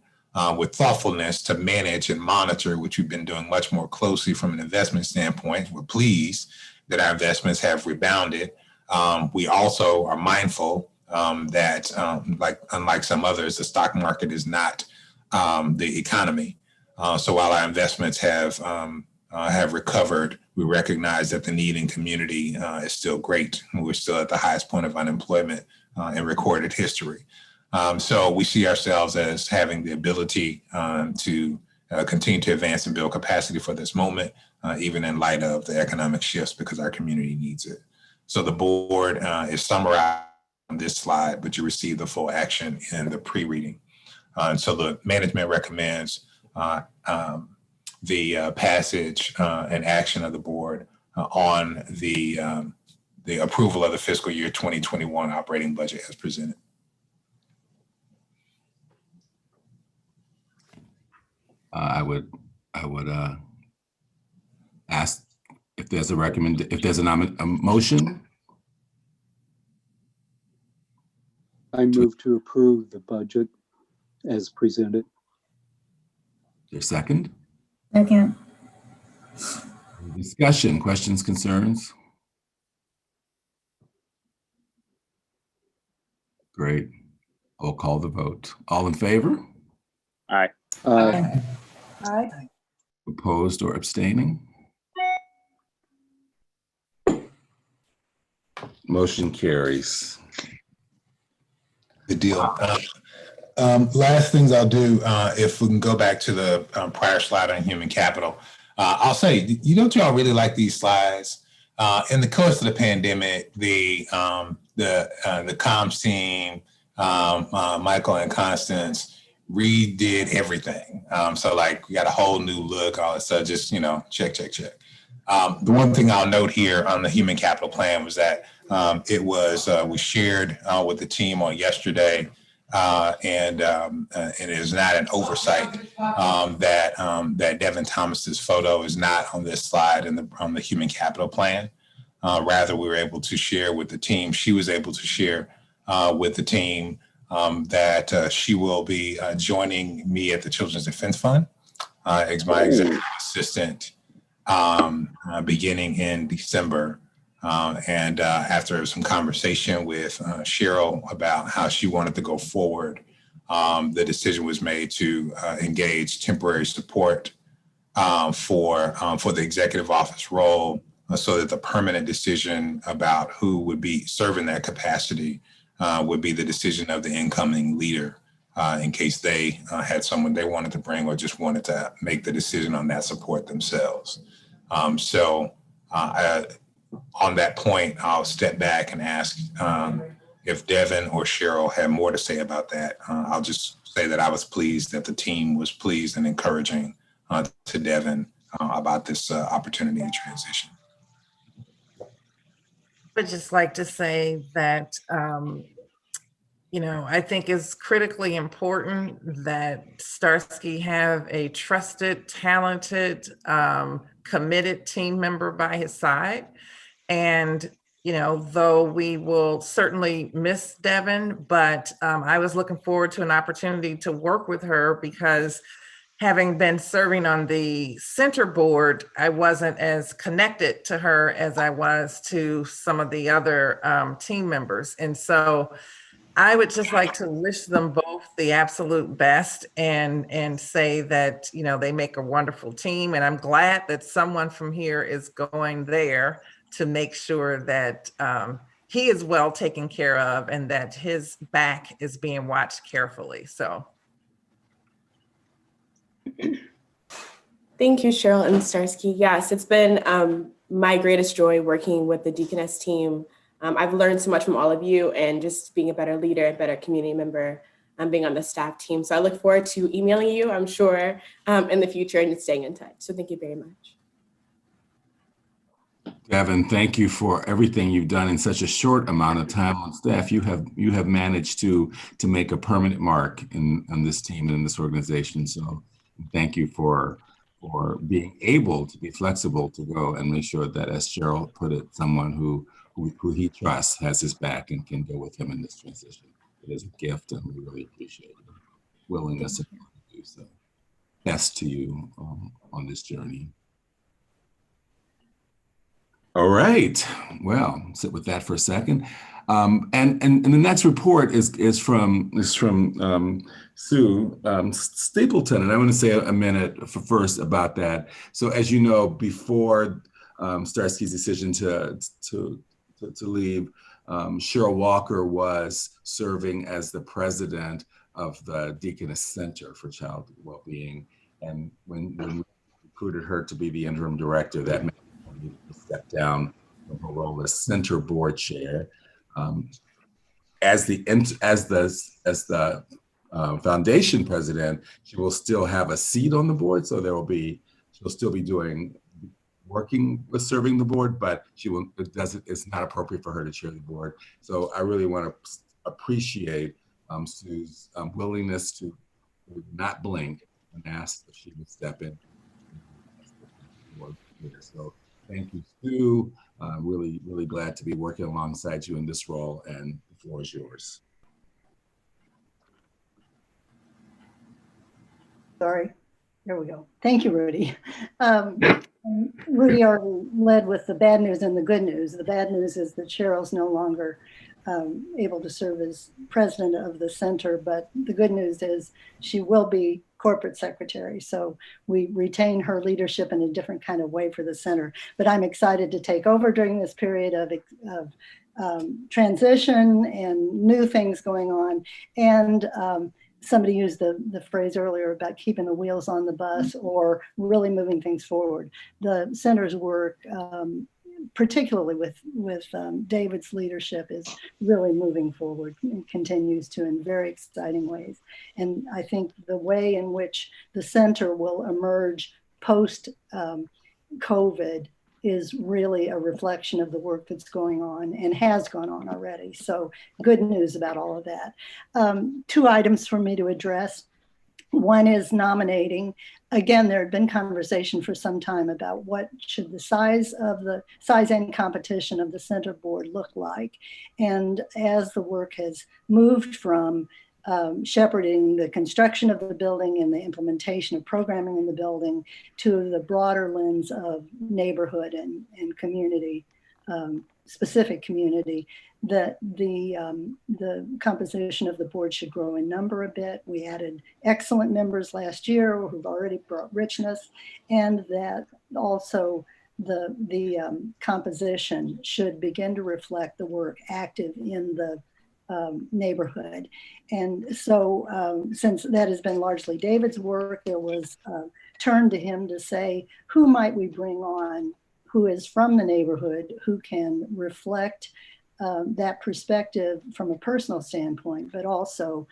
with thoughtfulness to manage and monitor, which we've been doing much more closely from an investment standpoint. We're pleased that our investments have rebounded. We also are mindful that, unlike some others, the stock market is not the economy. So while our investments have recovered, we recognize that the need in community is still great. We're still at the highest point of unemployment in recorded history. So we see ourselves as having the ability to continue to advance and build capacity for this moment, even in light of the economic shifts, because our community needs it. So the board is summarized on this slide, but you receive the full action in the pre-reading. So the management recommends the passage and action of the board on the approval of the fiscal year 2021 operating budget as presented. I would ask if there's a motion. I move to approve the budget as presented. Your second? Second. Discussion, questions, concerns? Great. I'll call the vote. All in favor? Aye. Aye. Opposed or abstaining? Motion carries. Good deal. Last things I'll do, if we can go back to the prior slide on human capital, I'll say, don't y'all really like these slides? In the course of the pandemic, the comms team, Michael and Constance redid everything. So like we got a whole new look, all that stuff, just, check. The one thing I'll note here on the human capital plan was that it was shared with the team on yesterday, and it is not an oversight that Devin Thomas's photo is not on this slide on the human capital plan. Rather, we were able to share with the team. She was able to share with the team that she will be joining me at the Children's Defense Fund as my executive assistant beginning in December. And after some conversation with Cheryl about how she wanted to go forward, the decision was made to engage temporary support for the executive office role, so that the permanent decision about who would be serving that capacity would be the decision of the incoming leader, in case they had someone they wanted to bring or just wanted to make the decision on that support themselves. On that point, I'll step back and ask if Devin or Cheryl had more to say about that. I'll just say that I was pleased that the team was pleased and encouraging to Devin about this opportunity and transition. I would just like to say that, I think it's critically important that Starsky have a trusted, talented, committed team member by his side. And, though we will certainly miss Devin, but I was looking forward to an opportunity to work with her because having been serving on the center board, I wasn't as connected to her as I was to some of the other team members. And so I would just like to wish them both the absolute best and say that, they make a wonderful team. And I'm glad that someone from here is going there to make sure that he is well taken care of and that his back is being watched carefully. So. Thank you, Cheryl and Starsky. Yes, it's been my greatest joy working with the Deaconess team. I've learned so much from all of you and just being a better leader, a better community member, being on the staff team. So I look forward to emailing you, I'm sure, in the future and staying in touch. So thank you very much. Devin, thank you for everything you've done in such a short amount of time on staff. You have managed to make a permanent mark on this team and in this organization. So thank you for being able to be flexible to go and make sure that, as Cheryl put it, someone who he trusts has his back and can go with him in this transition. It is a gift, and we really appreciate your willingness to do so. Best to you on this journey. All right. Well, sit with that for a second. And the next report is from Sue Stapleton, and I want to say a minute first about that. So, as you know, before Starsky's decision to leave, Cheryl Walker was serving as the president of the Deaconess Center for Child Wellbeing, and when we recruited her to be the interim director, that meant to step down from her role as center board chair. As the foundation president, she will still have a seat on the board, so she'll still be working with serving the board, but it's not appropriate for her to chair the board. So I really want to appreciate Sue's willingness to not blink and asked if she would step in. So thank you, Sue. I'm really glad to be working alongside you in this role, and the floor is yours. Sorry, there we go. Thank you, Rudy. Rudy already led with the bad news and the good news. The bad news is that Cheryl's no longer able to serve as president of the center, but the good news is she will be corporate secretary. So we retain her leadership in a different kind of way for the center. But I'm excited to take over during this period of transition and new things going on. And somebody used the phrase earlier about keeping the wheels on the bus or really moving things forward. The center's work, particularly with David's leadership, is really moving forward and continues to in very exciting ways. And I think the way in which the center will emerge post COVID is really a reflection of the work that's going on and has gone on already. So good news about all of that. Two items for me to address. One is nominating. Again, there had been conversation for some time about what should the size and competition of the center board look like. And as the work has moved from shepherding the construction of the building and the implementation of programming in the building to the broader lens of neighborhood and community, specific community, that the composition of the board should grow in number a bit. We added excellent members last year who've already brought richness, and that also the composition should begin to reflect the work active in the neighborhood. And so since that has been largely David's work, there was turned to him to say, who might we bring on who is from the neighborhood, who can reflect that perspective from a personal standpoint, but also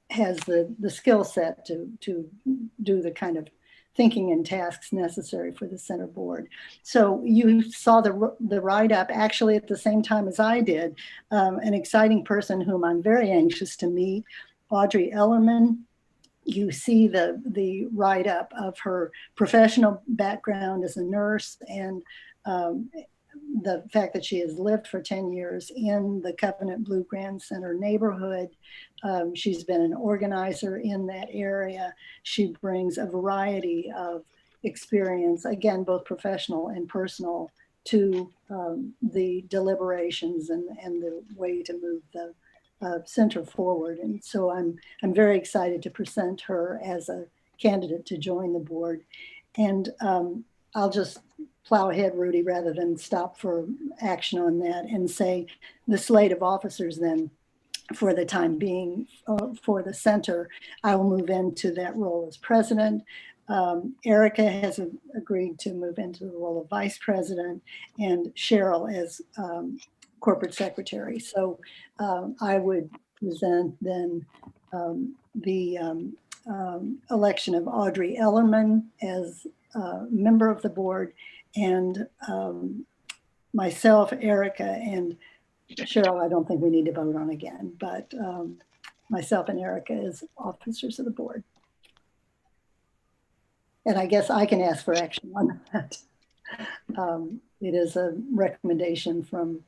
has the skill set to do the kind of thinking and tasks necessary for the center board. So you saw the write-up actually at the same time as I did, an exciting person whom I'm very anxious to meet, Audrey Ellerman. You see the write-up of her professional background as a nurse and the fact that she has lived for 10 years in the Covenant Blue Grand Center neighborhood. She's been an organizer in that area. She brings a variety of experience, again, both professional and personal, to the deliberations and the way to move the center forward. And so I'm very excited to present her as a candidate to join the board. And I'll just plow ahead, Rudy, rather than stop for action on that and say the slate of officers then, for the time being, for the center, I will move into that role as president. Erica has agreed to move into the role of vice president, and Cheryl as corporate secretary. So I would present then the election of Audrey Ellerman as member of the board, and myself, Erica, and Cheryl, I don't think we need to vote on again, but myself and Erica as officers of the board. And I guess I can ask for action on that. It is a recommendation from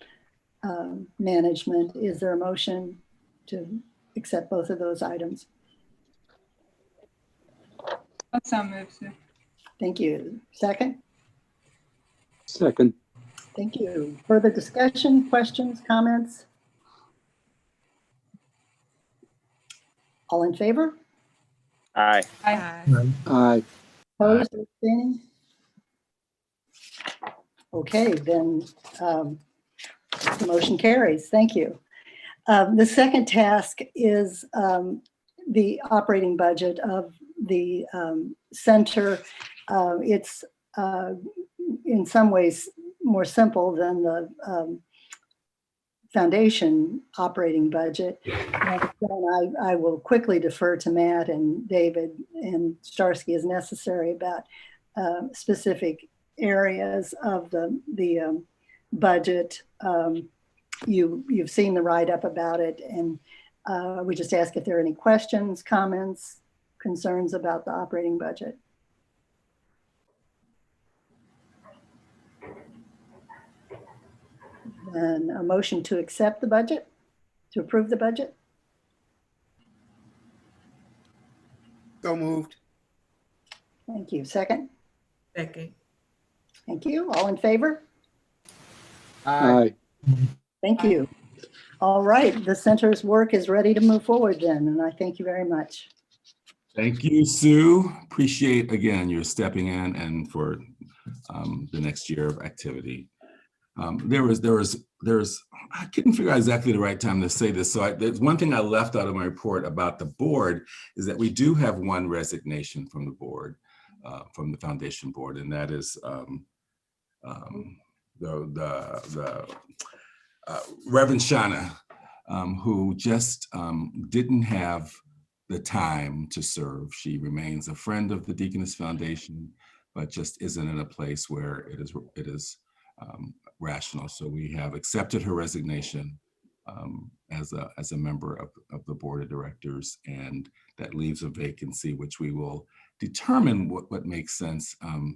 management. Is there a motion to accept both of those items? So moved, Sue. Thank you. Second? Second. Thank you. Further discussion, questions, comments? All in favor? Aye. Aye. Aye. Opposed or abstaining? Okay, then the motion carries. Thank you. The second task is the operating budget of the center. It's in some ways more simple than the foundation operating budget. And I will quickly defer to Matt and David and Starsky as necessary about specific areas of the budget. You've seen the write-up about it, and we just ask if there are any questions, comments, concerns about the operating budget? Then a motion to accept the budget, to approve the budget? So moved. Thank you. Second? Second. Thank you. All in favor? Aye. Thank you. All right, the center's work is ready to move forward then, and I thank you very much. Thank you, Sue. Appreciate, again, your stepping in and for the next year of activity. I couldn't figure out exactly the right time to say this. So there's one thing I left out of my report about the board is that we do have one resignation from the board, from the foundation board, and that is the Reverend Shauna, who just didn't have the time to serve. She remains a friend of the Deaconess Foundation, but just isn't in a place where it is rational. So we have accepted her resignation as a member of the board of directors, and that leaves a vacancy, which we will determine what makes sense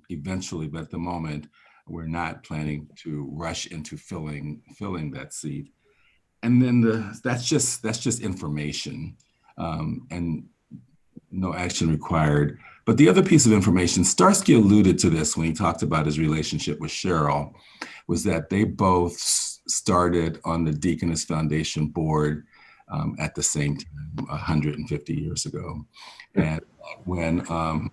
eventually. But at the moment, we're not planning to rush into filling that seat. And then that's just information and no action required. But the other piece of information, Starsky alluded to this when he talked about his relationship with Cheryl, was that they both started on the Deaconess Foundation board at the same time, 150 years ago. And when the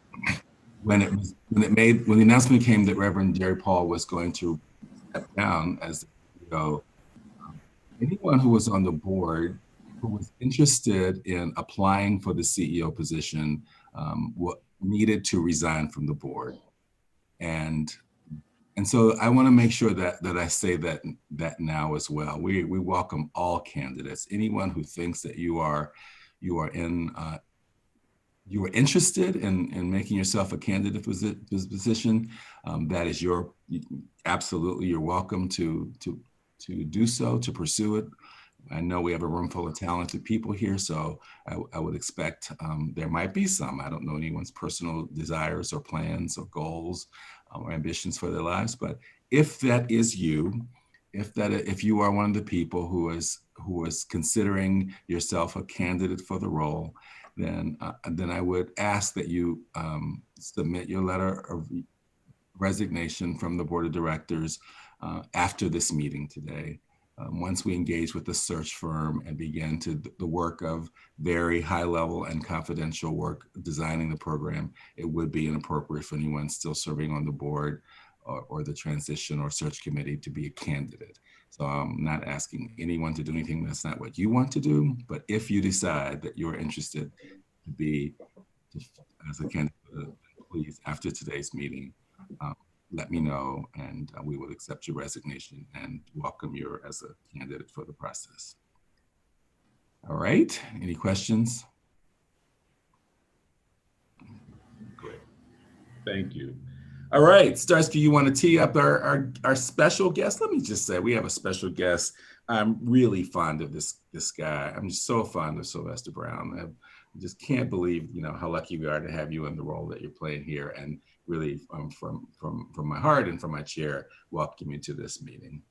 announcement came that Reverend Jerry Paul was going to step down as the CEO, anyone who was on the board who was interested in applying for the CEO position needed to resign from the board. And so I want to make sure that I say that now as well. We welcome all candidates. Anyone who thinks that you are interested in making yourself a candidate for this position, that is absolutely, you're welcome to do so, to pursue it. I know we have a room full of talented people here, so I would expect there might be some. I don't know anyone's personal desires or plans or goals or ambitions for their lives, but if that is you, if you are one of the people who is considering yourself a candidate for the role, then I would ask that you submit your letter of resignation from the board of directors after this meeting today. Once we engage with the search firm and begin the work of very high level and confidential work designing the program, it would be inappropriate for anyone still serving on the board or the transition or search committee to be a candidate. So I'm not asking anyone to do anything that's not what you want to do, but if you decide that you're interested to be as a candidate, please, after today's meeting, let me know, and we will accept your resignation and welcome you as a candidate for the process. All right, any questions? Great, thank you. All right, Starsky, you want to tee up our special guest? Let me just say, we have a special guest. I'm really fond of this guy. I'm just so fond of Sylvester Brown. I just can't believe, how lucky we are to have you in the role that you're playing here, and really from my heart and from my chair, welcome you to this meeting.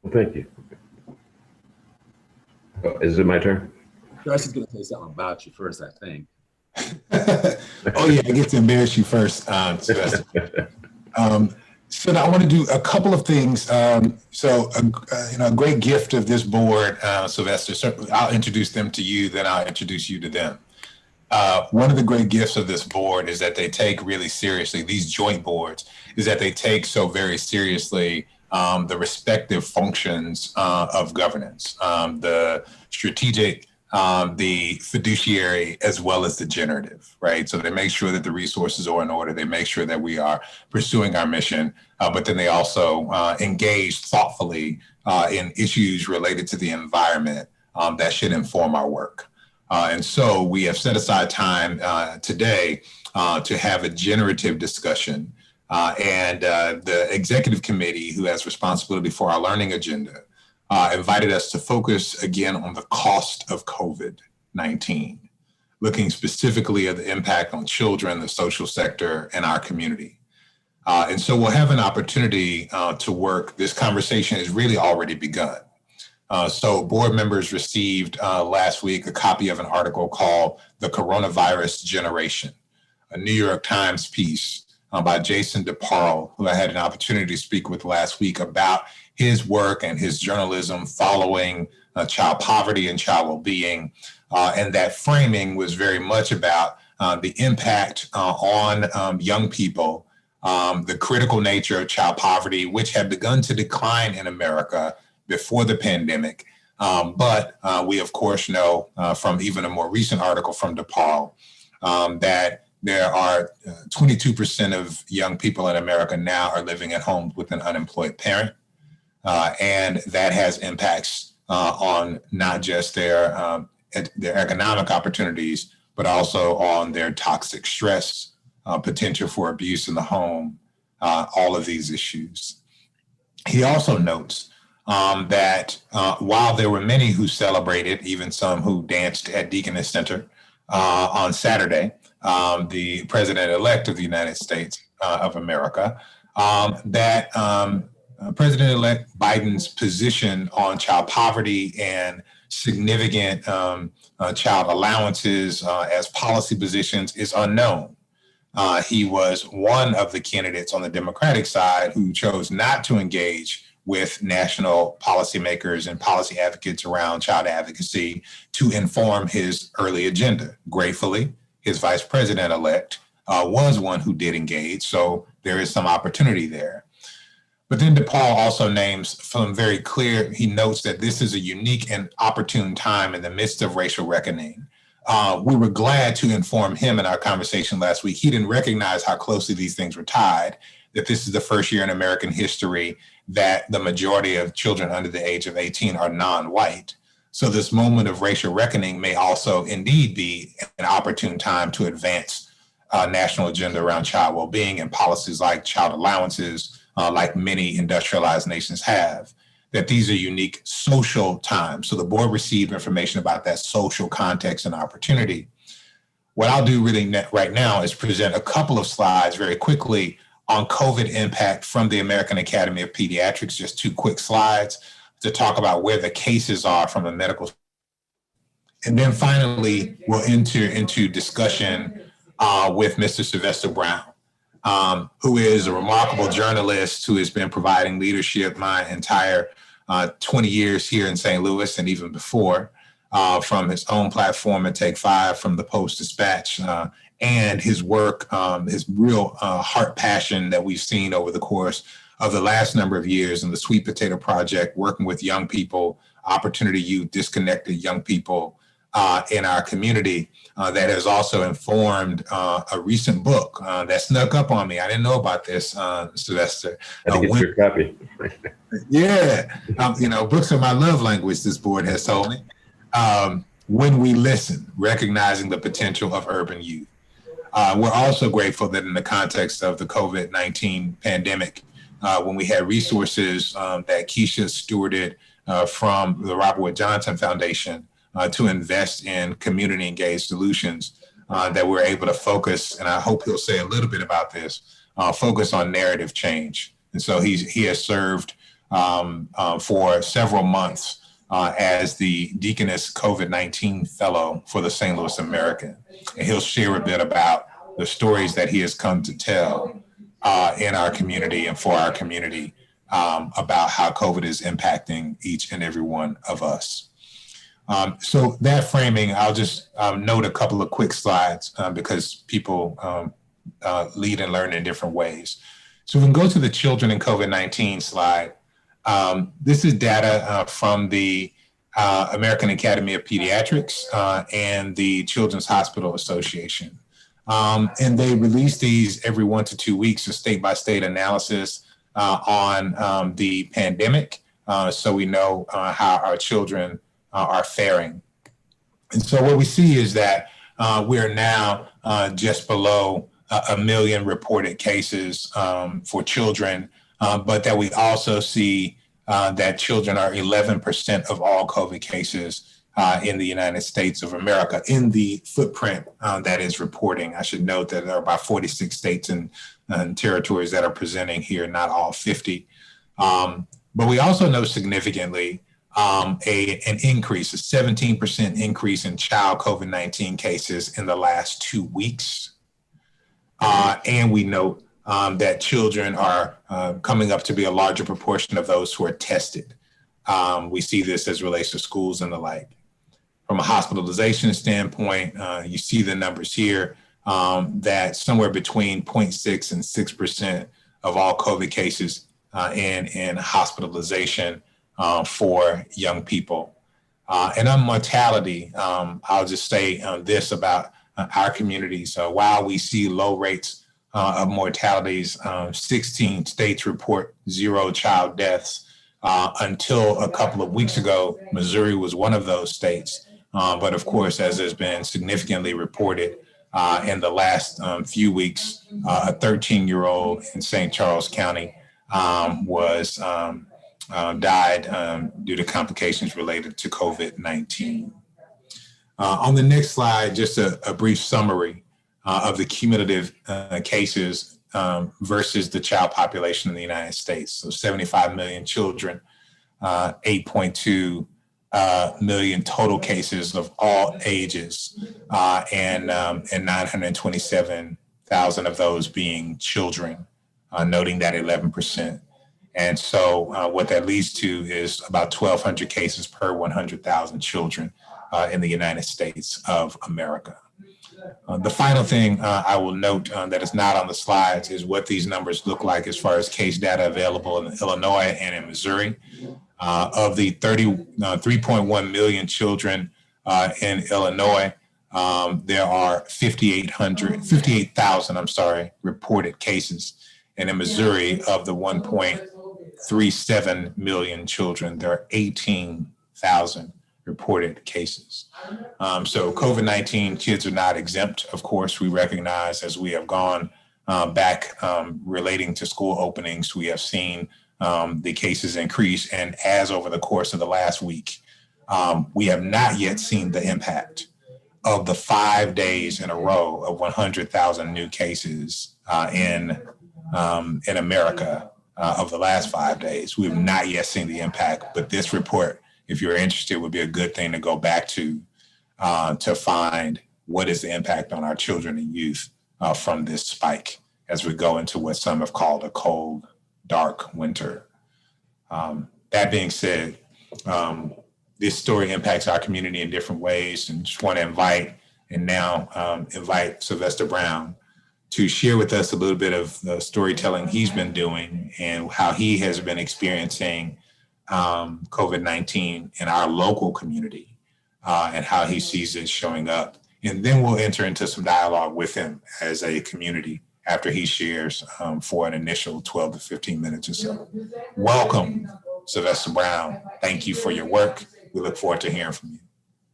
Well, thank you. Oh, is it my turn? Darcy's going to say something about you first, I think. Oh yeah, I get to embarrass you first, Sylvester. So now I want to do a couple of things. A great gift of this board, Sylvester. So I'll introduce them to you, then I'll introduce you to them. One of the great gifts of this board is that they take really seriously, these joint boards, is that they take so very seriously the respective functions of governance, the strategic, the fiduciary, as well as the generative, right? So they make sure that the resources are in order. They make sure that we are pursuing our mission, but then they also engage thoughtfully in issues related to the environment that should inform our work. And so we have set aside time today to have a generative discussion. And the executive committee, who has responsibility for our learning agenda, invited us to focus again on the cost of COVID-19. looking specifically at the impact on children, the social sector, and our community. And so we'll have an opportunity to work. This conversation has really already begun. So board members received last week a copy of an article called The Coronavirus Generation, a New York Times piece by Jason DeParle, who I had an opportunity to speak with last week about his work and his journalism following child poverty and child well-being. And that framing was very much about the impact on young people, the critical nature of child poverty, which had begun to decline in America before the pandemic. But we, of course, know from even a more recent article from DePaul that there are 22% of young people in America now are living at home with an unemployed parent. And that has impacts on not just their economic opportunities, but also on their toxic stress, potential for abuse in the home, all of these issues. He also notes that while there were many who celebrated, even some who danced at Deaconess Center on Saturday, the president-elect of the United States of America, that President-elect Biden's position on child poverty and significant child allowances as policy positions is unknown. He was one of the candidates on the Democratic side who chose not to engage with national policymakers and policy advocates around child advocacy to inform his early agenda. Gratefully, his vice president-elect was one who did engage, so there is some opportunity there. But then DePaul also names from very clear, he notes that this is a unique and opportune time in the midst of racial reckoning. We were glad to inform him in our conversation last week. He didn't recognize how closely these things were tied, that this is the first year in American history that the majority of children under the age of 18 are non-white. So this moment of racial reckoning may also indeed be an opportune time to advance national agenda around child well-being and policies like child allowances, like many industrialized nations have, that these are unique social times. So the board received information about that social context and opportunity. What I'll do really right now is present a couple of slides very quickly on COVID impact from the American Academy of Pediatrics, just 2 quick slides to talk about where the cases are from a medical. And then finally, we'll enter into discussion with Mr. Sylvester Brown, who is a remarkable journalist who has been providing leadership my entire 20 years here in St. Louis and even before, from his own platform at Take 5, from the Post-Dispatch, and his work, his real heart passion that we've seen over the course of the last number of years in the Sweet Potato Project, working with young people, opportunity youth, disconnected young people in our community. That has also informed a recent book that snuck up on me. I didn't know about this, Sylvester. I think it's your copy. Yeah, books are my love language, this board has told me. When We Listen, Recognizing the Potential of Urban Youth. We're also grateful that in the context of the COVID-19 pandemic, when we had resources that Keisha stewarded from the Robert Wood Johnson Foundation to invest in community engaged solutions, that we're able to focus, and I hope he'll say a little bit about this, focus on narrative change. And so he has served for several months as the Deaconess COVID-19 Fellow for the St. Louis American. And he'll share a bit about the stories that he has come to tell in our community and for our community about how COVID is impacting each and every one of us. So that framing, I'll just note a couple of quick slides because people lead and learn in different ways. So we can go to the children in COVID-19 slide. This is data from the American Academy of Pediatrics and the Children's Hospital Association. And they release these every 1 to 2 weeks, a state-by-state analysis on the pandemic, so we know how our children are faring. And so what we see is that we are now just below 1 million reported cases for children, but that we also see that children are 11% of all COVID cases in the United States of America in the footprint that is reporting. I should note that there are about 46 states and territories that are presenting here, not all 50. But we also know significantly an increase, a 17% increase in child COVID-19 cases in the last 2 weeks. And we note that children are coming up to be a larger proportion of those who are tested. We see this as relates to schools and the like. From a hospitalization standpoint, you see the numbers here that somewhere between 0.6 and 6% of all COVID cases in hospitalization for young people. And on mortality, I'll just say this about our communities. While we see low rates of mortalities, 16 states report 0 child deaths. Until a couple of weeks ago, Missouri was one of those states. But of course, as has been significantly reported in the last few weeks, a 13-year-old in St. Charles County was died due to complications related to COVID-19. On the next slide, just a brief summary of the cumulative cases versus the child population in the United States. So 75 million children, 8.2 million total cases of all ages, and 927,000 of those being children, noting that 11%. And so what that leads to is about 1,200 cases per 100,000 children in the United States of America. The final thing I will note that is not on the slides is what these numbers look like as far as case data available in Illinois and in Missouri. Of the 3.1 million children in Illinois, there are 58,000, reported cases. And in Missouri, of the 1.37 million children, there are 18,000 reported cases. So COVID-19 kids are not exempt. Of course, we recognize as we have gone back relating to school openings, we have seen the cases increase. And as over the course of the last week, we have not yet seen the impact of the 5 days in a row of 100,000 new cases in America of the last 5 days. We have not yet seen the impact, but this report, if you're interested, would be a good thing to go back to find what is the impact on our children and youth from this spike as we go into what some have called a cold, dark winter. That being said, this story impacts our community in different ways, and just want to invite Sylvester Brown to share with us a little bit of the storytelling he's been doing and how he has been experiencing COVID-19 in our local community and how he sees it showing up. And then we'll enter into some dialogue with him as a community after he shares for an initial 12 to 15 minutes or so. Welcome, Sylvester Brown. Thank you for your work. We look forward to hearing from you.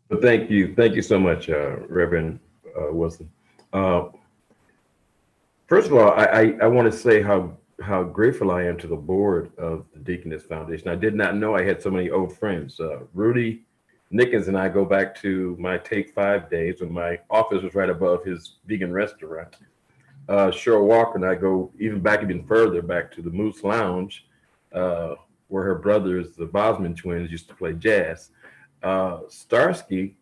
Well, thank you. Thank you so much, Reverend Wilson. First of all, I want to say how grateful I am to the board of the Deaconess Foundation. I did not know I had so many old friends. Rudy Nickens and I go back to my Take 5 days when my office was right above his vegan restaurant. Cheryl Walker and I go even further back to the Moose Lounge, where her brothers, the Bosman twins, used to play jazz. Starsky,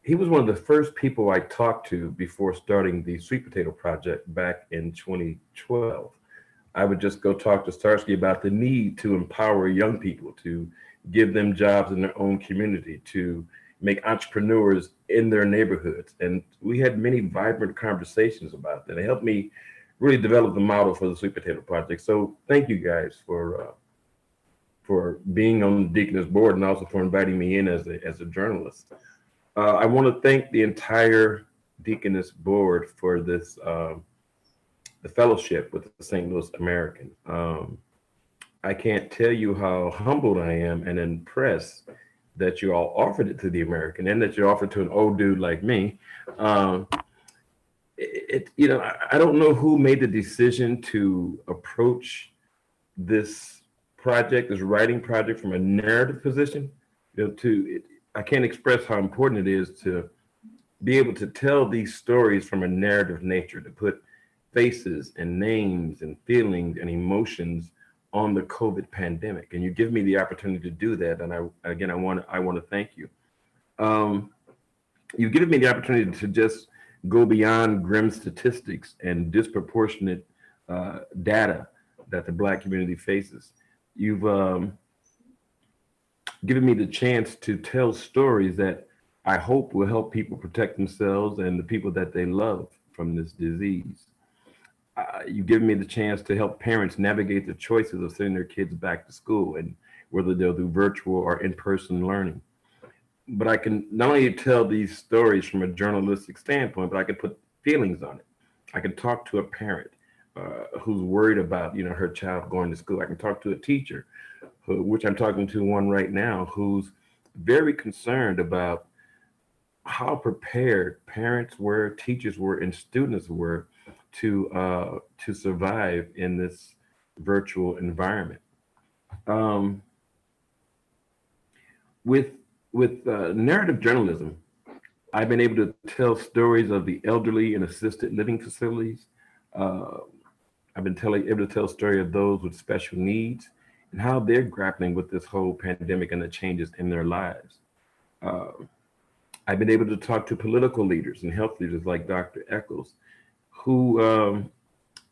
he was one of the first people I talked to before starting the Sweet Potato Project back in 2012. I would just go talk to Starsky about the need to empower young people, to give them jobs in their own community, to make entrepreneurs in their neighborhoods. And we had many vibrant conversations about that. It helped me really develop the model for the Sweet Potato Project. So thank you guys for being on the Deaconess board and also for inviting me in as a journalist. I want to thank the entire Deaconess board for this, the fellowship with the St. Louis American. I can't tell you how humbled I am and impressed that you all offered it to the American and that you offered to an old dude like me. I don't know who made the decision to approach this project, this writing project, from a narrative position. I can't express how important it is to be able to tell these stories from a narrative nature, to put faces and names and feelings and emotions on the COVID pandemic. And you give me the opportunity to do that. And I want to thank you. You've given me the opportunity to just go beyond grim statistics and disproportionate data that the Black community faces. You've given me the chance to tell stories that I hope will help people protect themselves and the people that they love from this disease. You've given me the chance to help parents navigate the choices of sending their kids back to school and whether they'll do virtual or in-person learning. But I can not only tell these stories from a journalistic standpoint, but I can put feelings on it. I can talk to a parent who's worried about, her child going to school. I can talk to a teacher, which I'm talking to one right now, who's very concerned about how prepared parents were, teachers were, and students were to survive in this virtual environment. With narrative journalism, I've been able to tell stories of the elderly in assisted living facilities. I've been able to tell story of those with special needs and how they're grappling with this whole pandemic and the changes in their lives. I've been able to talk to political leaders and health leaders like Dr. Eccles, who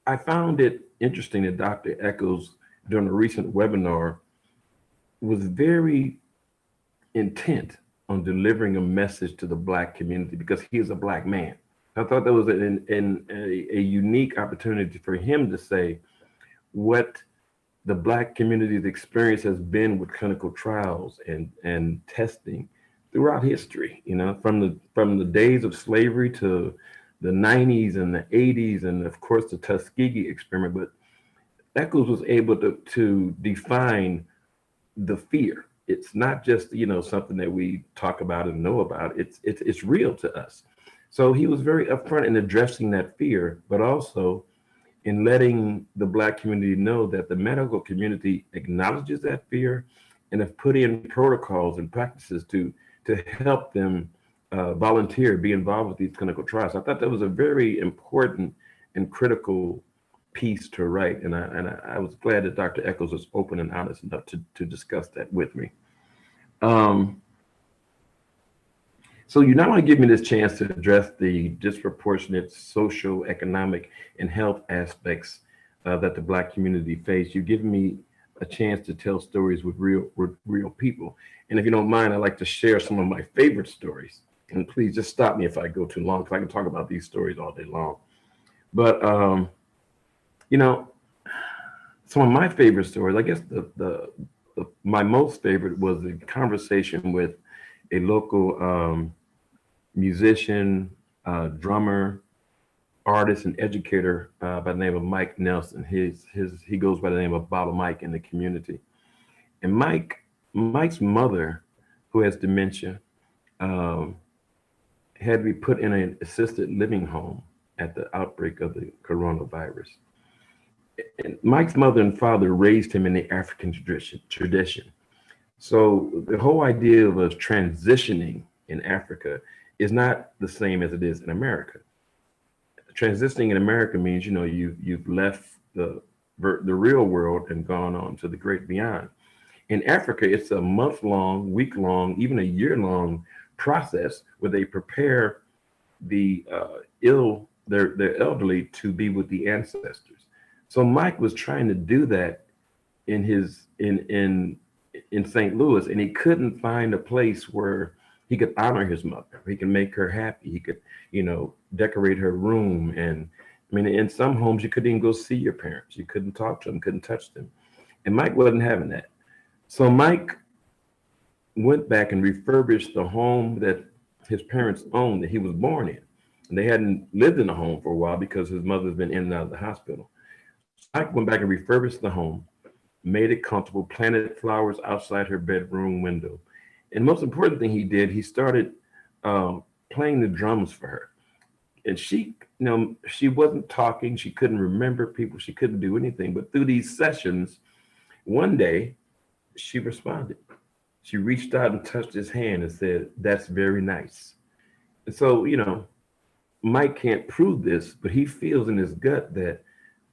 I found it interesting that Dr. Eccles, during a recent webinar, was very intent on delivering a message to the Black community because he is a Black man. I thought that was a unique opportunity for him to say what the Black community's experience has been with clinical trials and testing throughout history, from the days of slavery to the 90s and the 80s, and of course the Tuskegee experiment. But Eccles was able to define the fear. It's not just something that we talk about and know about. It's real to us. So he was very upfront in addressing that fear, but also in letting the Black community know that the medical community acknowledges that fear and have put in protocols and practices to help them volunteer, be involved with these clinical trials. I thought that was a very important and critical piece to write, and I was glad that Dr. Eccles was open and honest enough to discuss that with me. So you not only give me this chance to address the disproportionate social, economic, and health aspects that the Black community face, you give me a chance to tell stories with real people. And if you don't mind, I'd like to share some of my favorite stories. And please just stop me if I go too long, because I can talk about these stories all day long. But some of my favorite stories, I guess my most favorite was the conversation with a local musician, drummer, artist, and educator by the name of Mike Nelson. He goes by the name of Baba Mike in the community. And Mike's mother, who has dementia, had to be put in an assisted living home at the outbreak of the coronavirus. And Mike's mother and father raised him in the African tradition. So the whole idea of us transitioning in Africa is not the same as it is in America. Transitioning in America means, you've left the real world and gone on to the great beyond. In Africa, it's a month-long, week-long, even a year-long process where they prepare the their elderly to be with the ancestors. So Mike was trying to do that in St. Louis, and he couldn't find a place where he could honor his mother. He could make her happy. He could, decorate her room. And in some homes, you couldn't even go see your parents. You couldn't talk to them, couldn't touch them. And Mike wasn't having that. So Mike went back and refurbished the home that his parents owned that he was born in. And they hadn't lived in the home for a while because his mother's been in and out of the hospital. Mike went back and refurbished the home, made it comfortable, planted flowers outside her bedroom window. And most important thing he did, he started playing the drums for her. And she wasn't talking, she couldn't remember people, she couldn't do anything. But through these sessions, one day she responded. She reached out and touched his hand and said, "That's very nice." And so, Mike can't prove this, but he feels in his gut that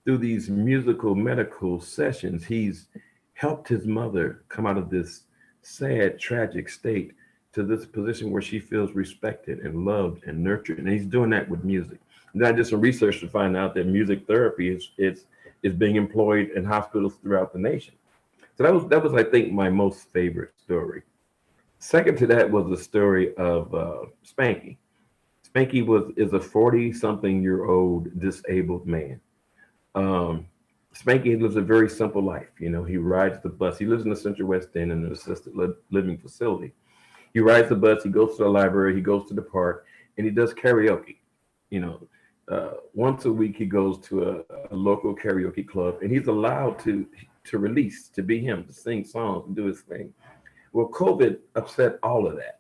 through these musical medical sessions, he's helped his mother come out of this sad, tragic state to this position where she feels respected and loved and nurtured. And he's doing that with music. And I did some research to find out that music therapy is being employed in hospitals throughout the nation. So that was I think my most favorite story. Second to that was the story of Spanky. Spanky is a 40-something-year-old disabled man. Spanky lives a very simple life. He rides the bus. He lives in the Central West End in an assisted living facility. He rides the bus. He goes to the library. He goes to the park, and he does karaoke. Once a week he goes to a local karaoke club, and he's allowed to release, to be him, to sing songs and do his thing. Well, COVID upset all of that.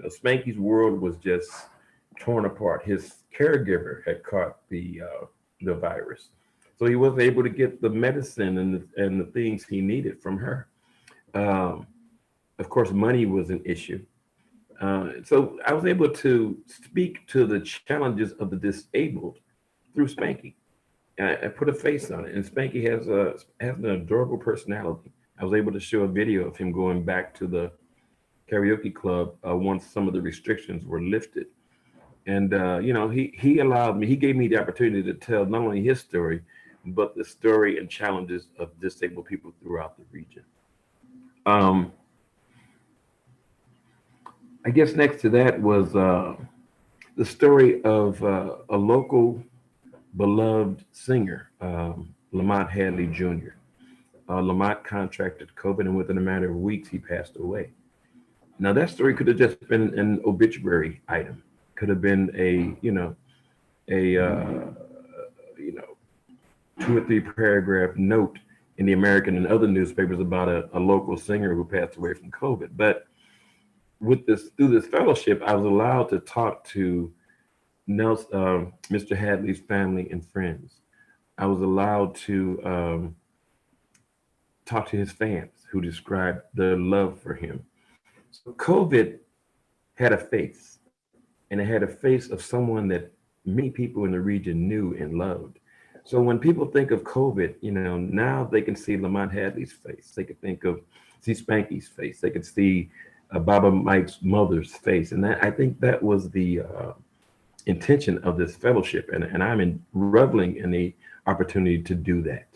Spanky's world was just torn apart. His caregiver had caught the virus, so he wasn't able to get the medicine and the things he needed from her. Of course, money was an issue. So I was able to speak to the challenges of the disabled through Spanky. I put a face on it, and Spanky has an adorable personality. I was able to show a video of him going back to the karaoke club once some of the restrictions were lifted. And he allowed me, he gave me the opportunity to tell not only his story, but the story and challenges of disabled people throughout the region. I guess next to that was the story of a local beloved singer, Lamont Hadley Jr. Lamont contracted COVID, and within a matter of weeks, he passed away. Now that story could have just been an obituary item, could have been a 2 or 3 paragraph note in the American and other newspapers about a local singer who passed away from COVID. But through this fellowship, I was allowed to talk to Mr. Hadley's family and friends. I was allowed to talk to his fans who described their love for him. So COVID had a face, and it had a face of someone that many people in the region knew and loved. So when people think of COVID, now they can see Lamont Hadley's face. They could see Spanky's face. They could see Baba Mike's mother's face. And I think that was the intention of this fellowship. And I'm reveling in the opportunity to do that.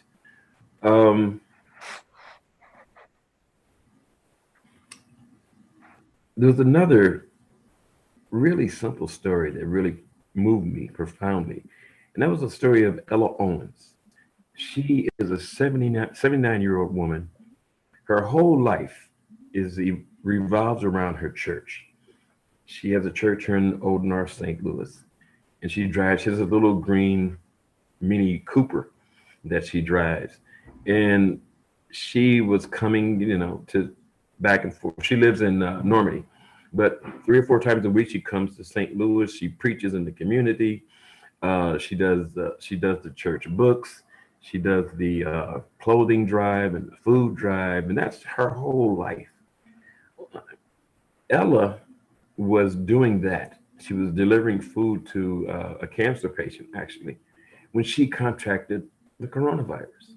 There's another really simple story that really moved me profoundly. And that was the story of Ella Owens. She is a 79-year-old woman. Her whole life revolves around her church. She has a church here in Old North St. Louis, and she has a little green Mini Cooper that she drives. And she was coming, to back and forth. She lives in Normandy, but 3 or 4 times a week she comes to St. Louis. She preaches in the community. She does the church books. She does the clothing drive and the food drive, and that's her whole life. Ella was doing that. She was delivering food to a cancer patient, actually, when she contracted the coronavirus.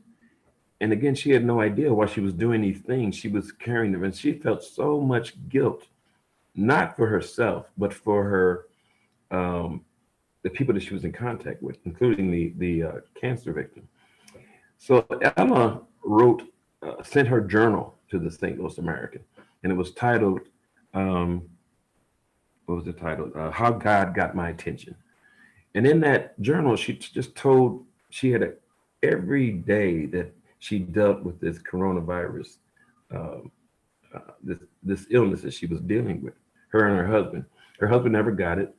And again, she had no idea why she was doing these things. She was carrying them, and she felt so much guilt, not for herself, but for her, the people that she was in contact with, including the cancer victim. So Ella sent her journal to the St. Louis American, and it was titled, what was it titled? How God Got My Attention. And in that journal, she just told, she had every day that she dealt with this coronavirus, this illness that she was dealing with, her and her husband. Her husband never got it.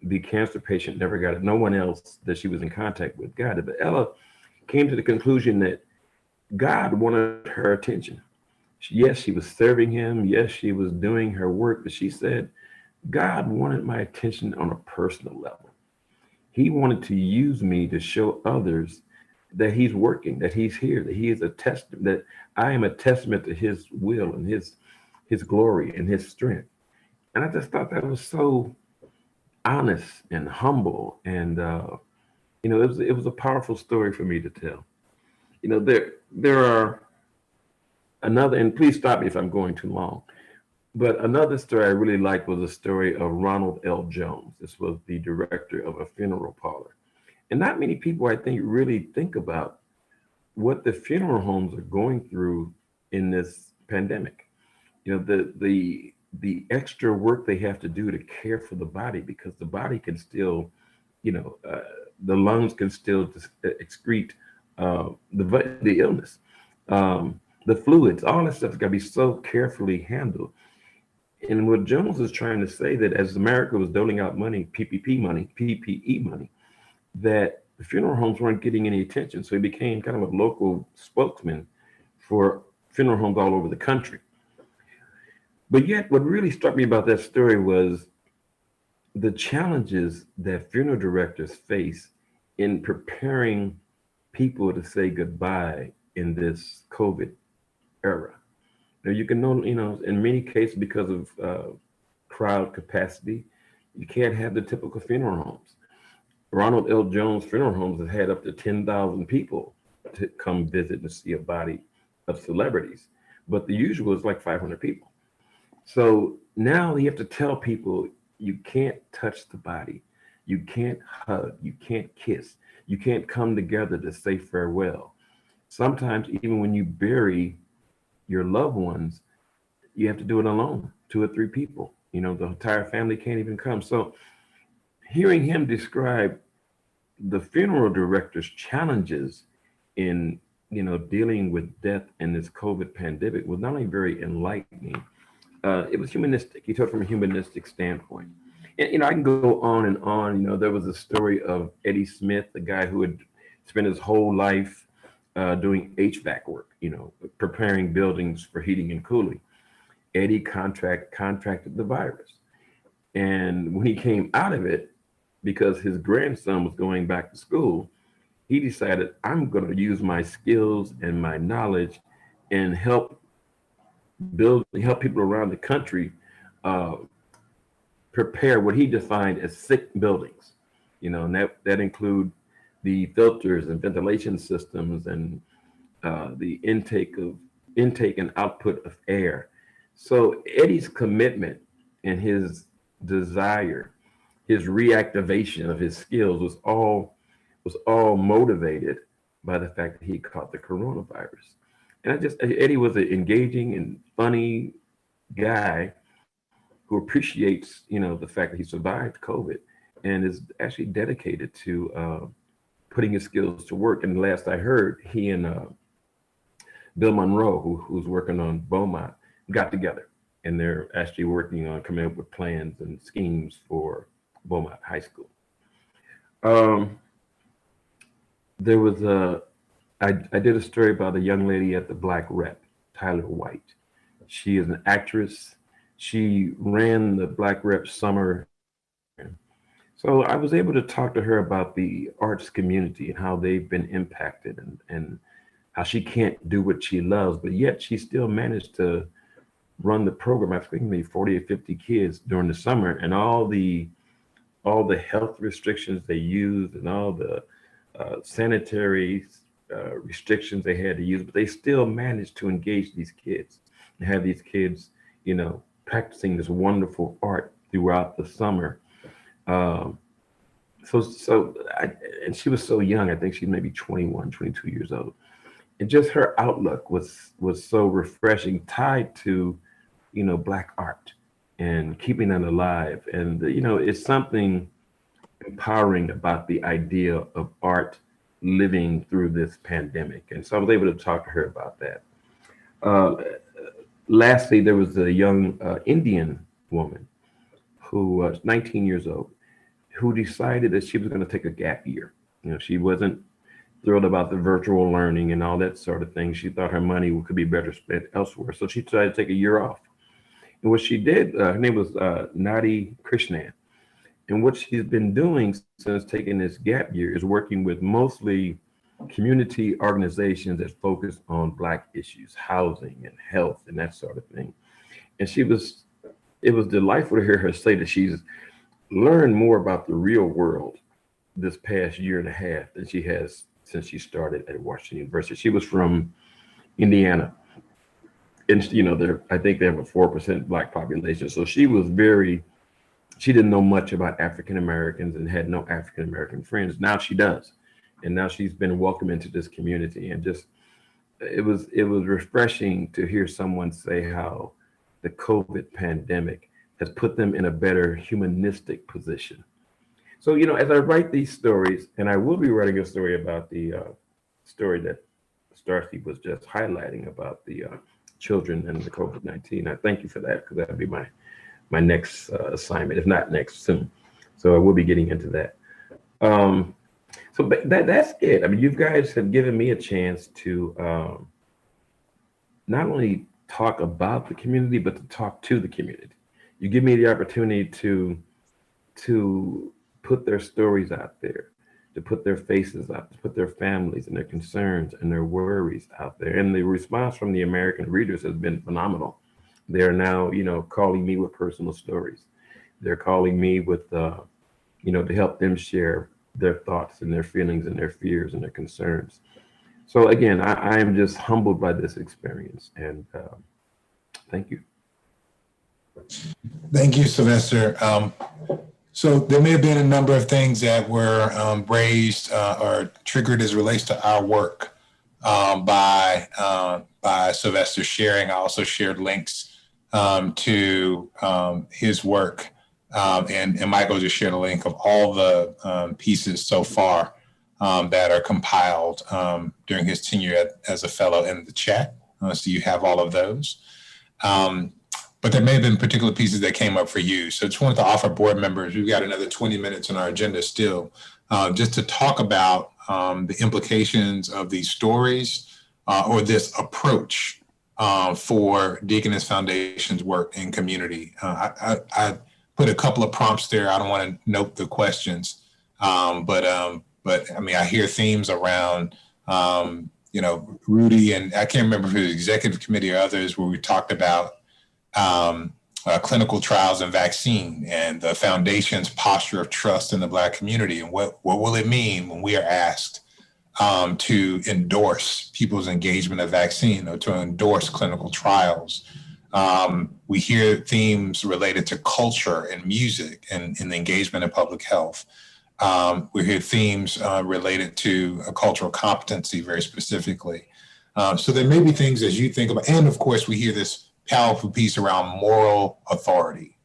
The cancer patient never got it. No one else that she was in contact with got it. But Ella came to the conclusion that God wanted her attention. Yes, she was serving him. Yes, she was doing her work. But she said, God wanted my attention on a personal level. He wanted to use me to show others that he's working, that he's here, that he is a testament, that I am a testament to his will and his his glory and his strength. And I just thought that was so honest and humble. And, it was a powerful story for me to tell. There are another, and please stop me if I'm going too long, but another story I really liked was the story of Ronald L. Jones. This was the director of a funeral parlor. And not many people, I think, really think about what the funeral homes are going through in this pandemic. The extra work they have to do to care for the body, because the body can still, the lungs can still excrete the illness, the fluids, all that stuff's got to be so carefully handled. And what Jones is trying to say, that as America was doling out money, PPE money, that the funeral homes weren't getting any attention. So he became kind of a local spokesman for funeral homes all over the country. But yet, what really struck me about that story was the challenges that funeral directors face in preparing people to say goodbye in this COVID era. Now, you can know, in many cases, because of crowd capacity, you can't have the typical funeral homes. Ronald L. Jones funeral homes have had up to 10,000 people to come visit and see a body of celebrities, but the usual is like 500 people. So now you have to tell people you can't touch the body, you can't hug, you can't kiss, you can't come together to say farewell. Sometimes even when you bury your loved ones, you have to do it alone, 2 or 3 people. The entire family can't even come. So hearing him describe the funeral director's challenges in, dealing with death in this COVID pandemic was not only very enlightening, it was humanistic. He talked from a humanistic standpoint. And, I can go on and on. There was a story of Eddie Smith, the guy who had spent his whole life doing HVAC work, preparing buildings for heating and cooling. Eddie contracted the virus. And when he came out of it, because his grandson was going back to school, he decided, I'm going to use my skills and my knowledge and help people around the country prepare what he defined as sick buildings. And that include the filters and ventilation systems and the intake and output of air. So Eddie's commitment and his desire, his reactivation of his skills was all motivated by the fact that he caught the coronavirus. And Eddie was an engaging and funny guy who appreciates, the fact that he survived COVID and is actually dedicated to putting his skills to work. And last I heard, he and Bill Monroe, who's working on Beaumont, got together, and they're actually working on coming up with plans and schemes for Beaumont High School. There was I did a story about a young lady at the Black Rep, Tyler White. She is an actress. She ran the Black Rep summer. So I was able to talk to her about the arts community and how they've been impacted and how she can't do what she loves, but yet she still managed to run the program. I think maybe 40 or 50 kids during the summer, and all the health restrictions they used and all the sanitary restrictions they had to use, but they still managed to engage these kids and have these kids, practicing this wonderful art throughout the summer. And she was so young. I think she's maybe 21, 22 years old. And just her outlook was so refreshing, tied to, Black art and keeping that alive. And, it's something empowering about the idea of art living through this pandemic. And so I was able to talk to her about that. Lastly, there was a young Indian woman who was 19 years old, who decided that she was going to take a gap year. She wasn't thrilled about the virtual learning and all that sort of thing. She thought her money could be better spent elsewhere. So she decided to take a year off. And what she did, her name was Nadi Krishnan. And what she's been doing since taking this gap year is working with mostly community organizations that focus on Black issues, housing and health and that sort of thing. And it was delightful to hear her say that she's learned more about the real world this past year and a half than she has since she started at Washington University. She was from Indiana. And I think they have a 4% Black population. So she didn't know much about African Americans and had no African American friends. Now she does. And now she's been welcomed into this community. And it was refreshing to hear someone say how the COVID pandemic has put them in a better humanistic position. So, as I write these stories, and I will be writing a story about the story that Starsky was just highlighting about the children and the COVID-19. I thank you for that, because that'll be my next assignment, if not next, soon. So I will be getting into that. So that's it. I mean, you guys have given me a chance to not only talk about the community, but to talk to the community. You give me the opportunity to put their stories out there, to put their faces out, to put their families and their concerns and their worries out there. And the response from the American readers has been phenomenal. They're now, calling me with personal stories. They're calling me with, to help them share their thoughts and their feelings and their fears and their concerns. So again, I am just humbled by this experience, and thank you. Thank you, Sylvester. So there may have been a number of things that were raised or triggered as it relates to our work by Sylvester sharing. I also shared links to his work, and Michael just shared a link of all the pieces so far that are compiled during his tenure as a fellow in the chat. So you have all of those. But there may have been particular pieces that came up for you. So I just wanted to offer board members, we've got another 20 minutes on our agenda still, just to talk about the implications of these stories or this approach for Deaconess Foundation's work in community. I put a couple of prompts there. I don't want to note the questions, but I mean, I hear themes around, Rudy, and I can't remember if it was executive committee or others, where we talked about clinical trials and vaccine and the foundation's posture of trust in the Black community, and what will it mean when we are asked to endorse people's engagement of vaccine or to endorse clinical trials. We hear themes related to culture and music and the engagement in public health. We hear themes related to a cultural competency very specifically. So there may be things as you think about, and of course we hear this powerful piece around moral authority.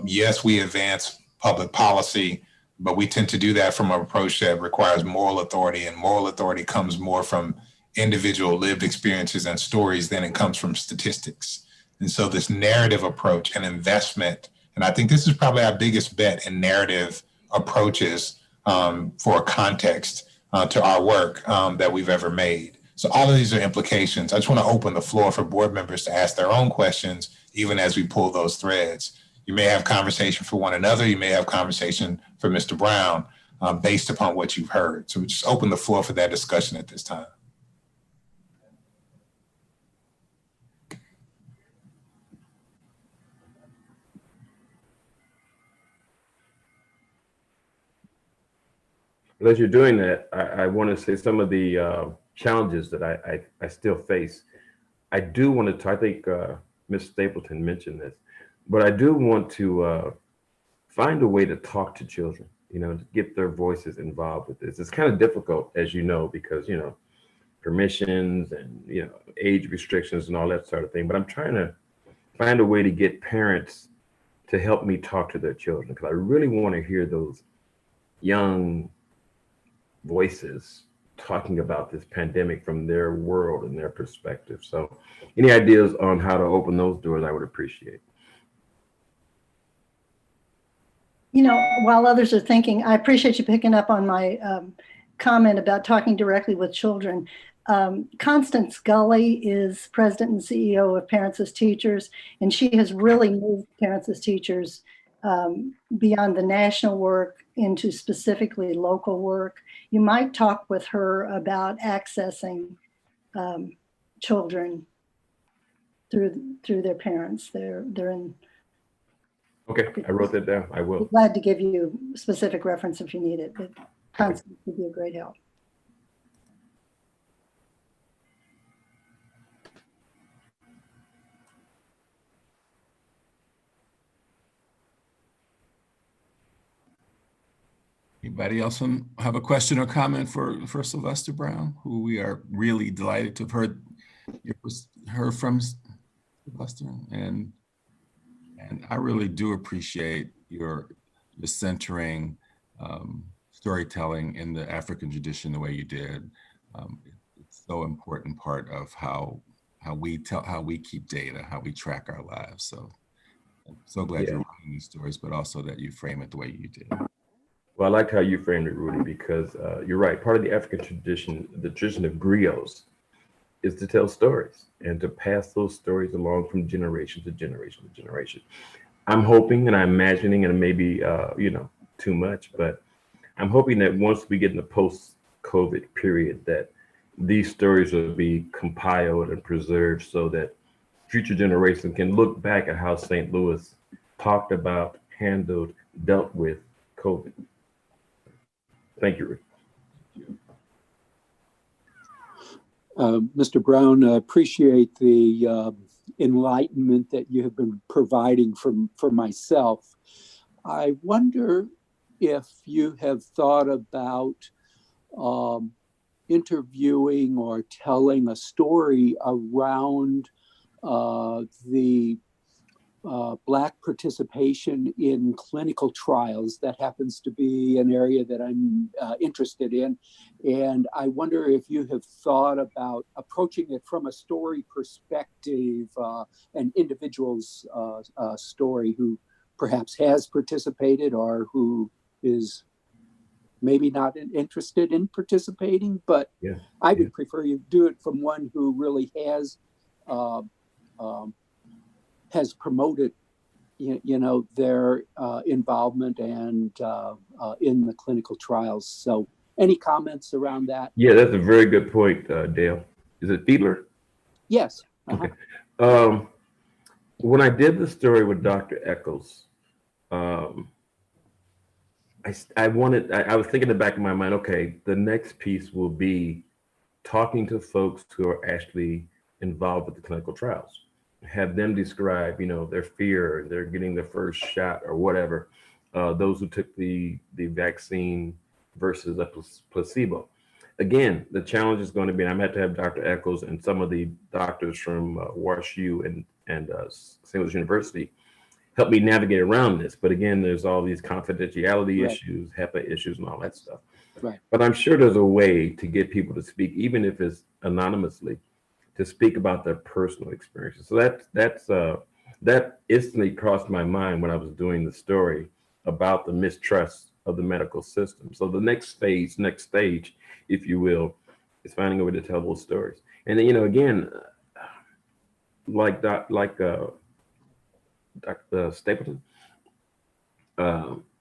Yes, we advance public policy, but we tend to do that from an approach that requires moral authority, and moral authority comes more from individual lived experiences and stories than it comes from statistics. And so this narrative approach and investment, and I think this is probably our biggest bet in narrative approaches for context to our work that we've ever made. So all of these are implications. I just want to open the floor for board members to ask their own questions, even as we pull those threads. You may have conversation for one another. You may have conversation for Mr. Brown based upon what you've heard. So we just open the floor for that discussion at this time. As you're doing that, I want to say some of the challenges that I still face. I do want to talk, I think Ms. Stapleton mentioned this, but I do want to find a way to talk to children, to get their voices involved with this. It's kind of difficult, as you know, because, permissions and, age restrictions and all that sort of thing. But I'm trying to find a way to get parents to help me talk to their children, because I really want to hear those young voices talking about this pandemic from their world and their perspective. So any ideas on how to open those doors, I would appreciate. While others are thinking, I appreciate you picking up on my comment about talking directly with children. Constance Gully is president and CEO of Parents as Teachers, and she has really moved Parents as Teachers beyond the national work into specifically local work. You might talk with her about accessing children through their parents. They're in. Okay, I wrote that down. I Be will. glad to give you specific reference if you need it, but Constance would be a great help. Anybody else have a question or comment for Sylvester Brown, who we are really delighted to have heard from, Sylvester, and I really do appreciate your centering storytelling in the African tradition the way you did. It's so important part of how we keep data, how we track our lives. So I'm so glad you're writing these stories, but also that you frame it the way you did. Well, I liked how you framed it, Rudy, because you're right. Part of the African tradition, the tradition of griots, is to tell stories and to pass those stories along from generation to generation to generation. I'm hoping and I'm imagining, and maybe too much, but I'm hoping that once we get in the post-COVID period, that these stories will be compiled and preserved so that future generations can look back at how St. Louis talked about, handled, dealt with COVID. Thank you, Rick. Mr. Brown, I appreciate the enlightenment that you have been providing for myself. I wonder if you have thought about interviewing or telling a story around the Black participation in clinical trials. That happens to be an area that I'm interested in. And I wonder if you have thought about approaching it from a story perspective, an individual's story who perhaps has participated or who is maybe not interested in participating, but I would prefer you do it from one who really has promoted, their involvement and in the clinical trials. So, any comments around that? Yeah, that's a very good point, Dale. Is it Fiedler? Yes. Okay. When I did the story with Dr. Eccles, I was thinking in the back of my mind, okay, the next piece will be talking to folks who are actually involved with the clinical trials. Have them describe, their fear, they're getting their first shot or whatever, those who took the vaccine versus a placebo. Again, the challenge is going to be, and I'm going to have Dr. Eccles and some of the doctors from WashU and St. Louis University help me navigate around this. But again, there's all these confidentiality issues, HEPA issues, and all that stuff. Right. But I'm sure there's a way to get people to speak, even if it's anonymously, to speak about their personal experiences. So that instantly crossed my mind when I was doing the story about the mistrust of the medical system. So the next stage, if you will, is finding a way to tell those stories. And then, again, like Dr. Stapleton,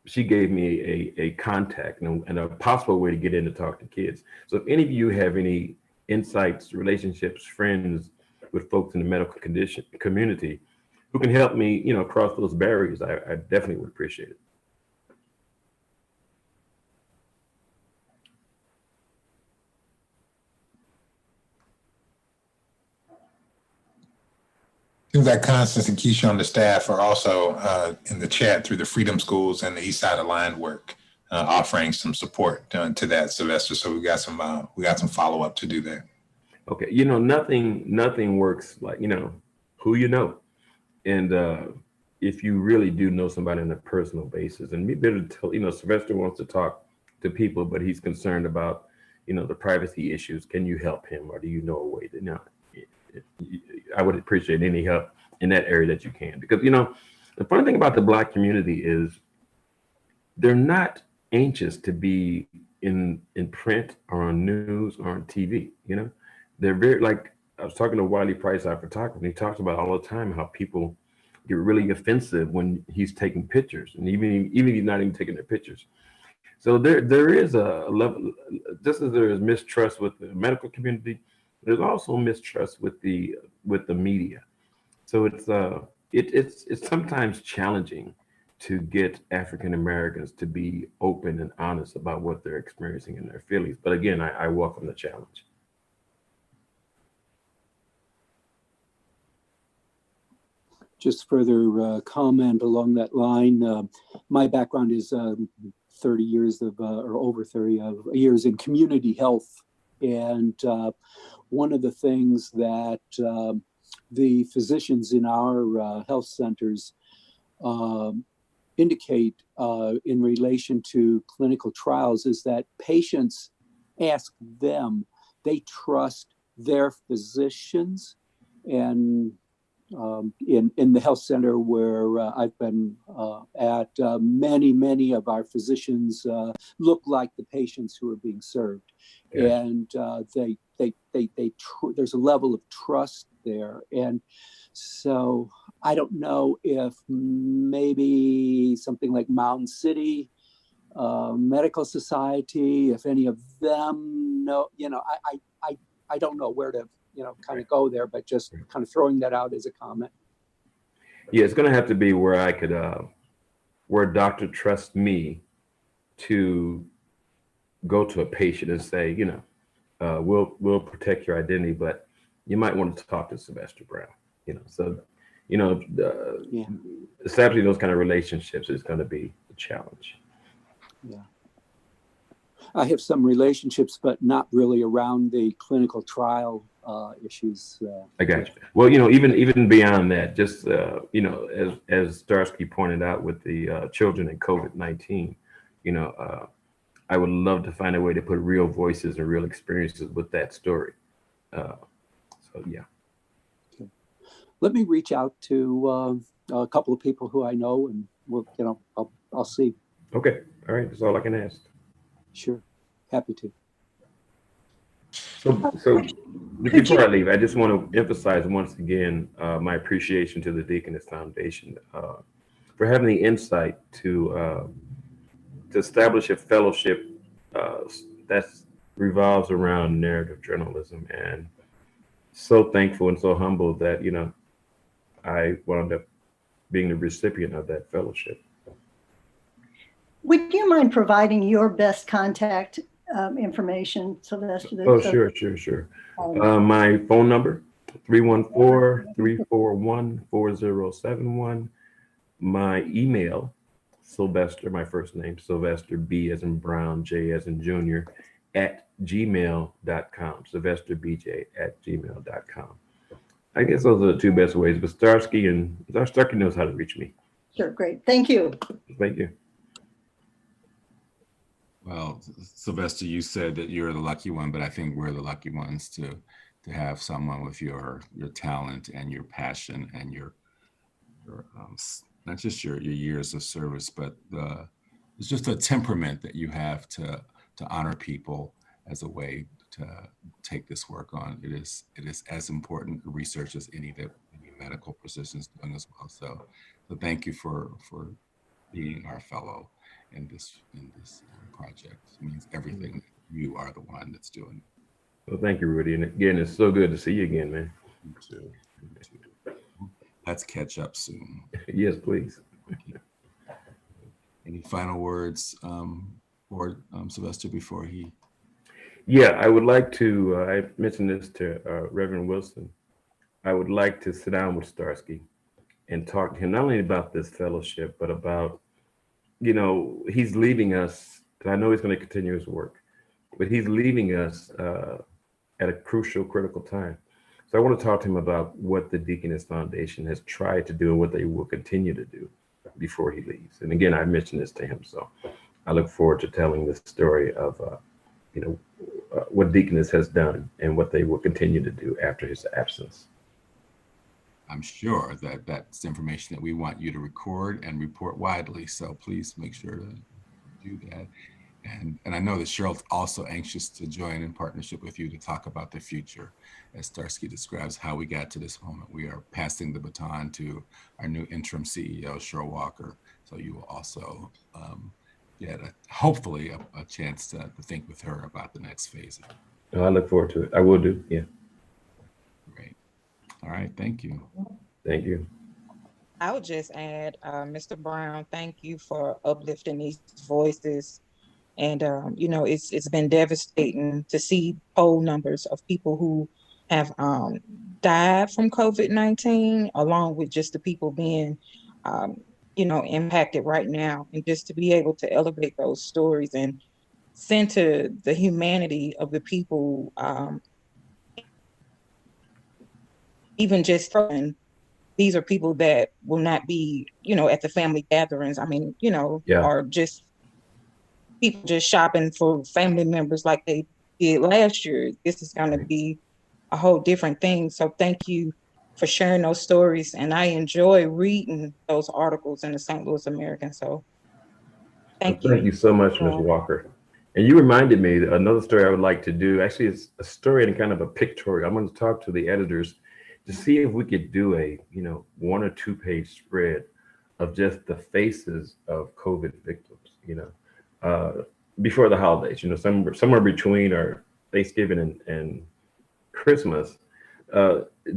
she gave me a contact and a possible way to get in to talk to kids. So if any of you have any insights, relationships, friends with folks in the medical community who can help me, cross those barriers, I definitely would appreciate it. Seems like Constance and Keisha on the staff are also in the chat through the Freedom Schools and the East Side Aligned work, offering some support to that, Sylvester. So we got some follow up to do there. Okay, nothing works like who you know, and if you really do know somebody on a personal basis, and be able to tell, Sylvester wants to talk to people, but he's concerned about the privacy issues. Can you help him, or do you know a way to I would appreciate any help in that area that you can, because the funny thing about the Black community is they're not anxious to be in print or on news or on TV. They're very, like, I was talking to Wiley Price, our photographer, and he talks about all the time how people get really offensive when he's taking pictures, and even he's not even taking their pictures. So there is a level, just as there is mistrust with the medical community, there's also mistrust with the media. So it's sometimes challenging to get African Americans to be open and honest about what they're experiencing in their feelings. But again, I welcome the challenge. Just further comment along that line. My background is 30 years of, or over 30 of years in community health. And one of the things that the physicians in our health centers indicate in relation to clinical trials is that patients ask them, they trust their physicians. And in the health center where I've been at, many of our physicians look like the patients who are being served. Yeah. And there's a level of trust there. And so I don't know if maybe something like Mountain City Medical Society, if any of them know, I don't know where to, kind of go there, but just kind of throwing that out as a comment. Yeah, it's going to have to be where I could, where a doctor trusts me to go to a patient and say, we'll protect your identity, but you might want to talk to Sylvester Brown. Establishing those kind of relationships is going to be a challenge. Yeah. I have some relationships, but not really around the clinical trial issues. I got you. Well, even beyond that, just as Starsky pointed out with the children in COVID-19, I would love to find a way to put real voices and real experiences with that story. So yeah. Okay. Let me reach out to a couple of people who I know, and we'll, I'll see. Okay. All right. That's all I can ask. Sure. Happy to. So before I leave, I just want to emphasize once again my appreciation to the Deaconess Foundation for having the insight to establish a fellowship that revolves around narrative journalism, and so thankful and so humble that I wound up being the recipient of that fellowship. Would you mind providing your best contact information, Sylvester? Oh, sure. My phone number, 314-341-4071. My email, Sylvester, my first name, Sylvester B as in Brown, J as in Junior, @gmail.com, SylvesterBJ@gmail.com. I guess those are the two best ways, but Starsky knows how to reach me. Sure, great. Thank you. Thank you. Well, Sylvester, you said that you're the lucky one, but I think we're the lucky ones to have someone with your talent and your passion and your not just your years of service, but it's just a temperament that you have to honor people as a way to take this work on. It is as important research as any medical precision is doing as well. So thank you for being our fellow in this project. It means everything. You are the one that's doing it. Well, thank you, Rudy. And again, it's so good to see you again, man. You too. Let's catch up soon. Yes, please. Any final words for Sylvester before he? Yeah, I would like to, I mentioned this to Reverend Wilson. I would like to sit down with Starsky and talk to him, not only about this fellowship, but about, he's leaving us. I know he's going to continue his work, but he's leaving us at a crucial, critical time. So I want to talk to him about what the Deaconess Foundation has tried to do and what they will continue to do before he leaves. And again, I mentioned this to him, so I look forward to telling the story of, what Deaconess has done and what they will continue to do after his absence. I'm sure that that's information that we want you to record and report widely. So please make sure to do that. And I know that Cheryl's also anxious to join in partnership with you to talk about the future. As Starsky describes how we got to this moment, we are passing the baton to our new interim CEO, Cheryl Walker. So you will also get hopefully a chance to think with her about the next phase. I look forward to it. I will do, yeah. Great. All right, thank you. Thank you. I would just add, Mr. Brown, thank you for uplifting these voices. And it's been devastating to see poll numbers of people who have died from COVID-19, along with just the people being impacted right now. And just to be able to elevate those stories and center the humanity of the people, even just throwing. These are people that will not be, at the family gatherings. I mean, Yeah. or just people just shopping for family members like they did last year. This is going to be a whole different thing. So thank you for sharing those stories. And I enjoy reading those articles in the St. Louis American. So thank you. Thank you so much, Ms. Walker. And you reminded me that another story I would like to do. Actually, it's a story and kind of a pictorial. I'm going to talk to the editors to see if we could do a 1 or 2 page spread of just the faces of COVID victims, before the holidays, somewhere between our Thanksgiving and Christmas,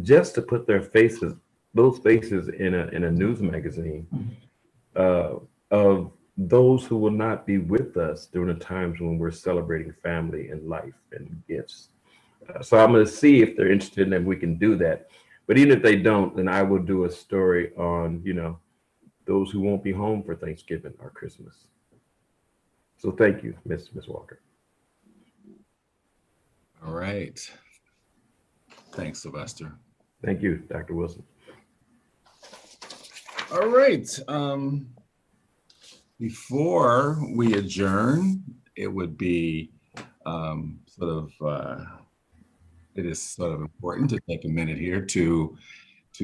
just to put those faces in a news magazine of those who will not be with us during the times when we're celebrating family and life and gifts. So I'm going to see if they're interested and we can do that. But even if they don't, then I will do a story on, those who won't be home for Thanksgiving or Christmas. So thank you, Miss Walker. All right. Thanks, Sylvester. Thank you, Dr. Wilson. All right. Before we adjourn, it would be it is sort of important to take a minute here to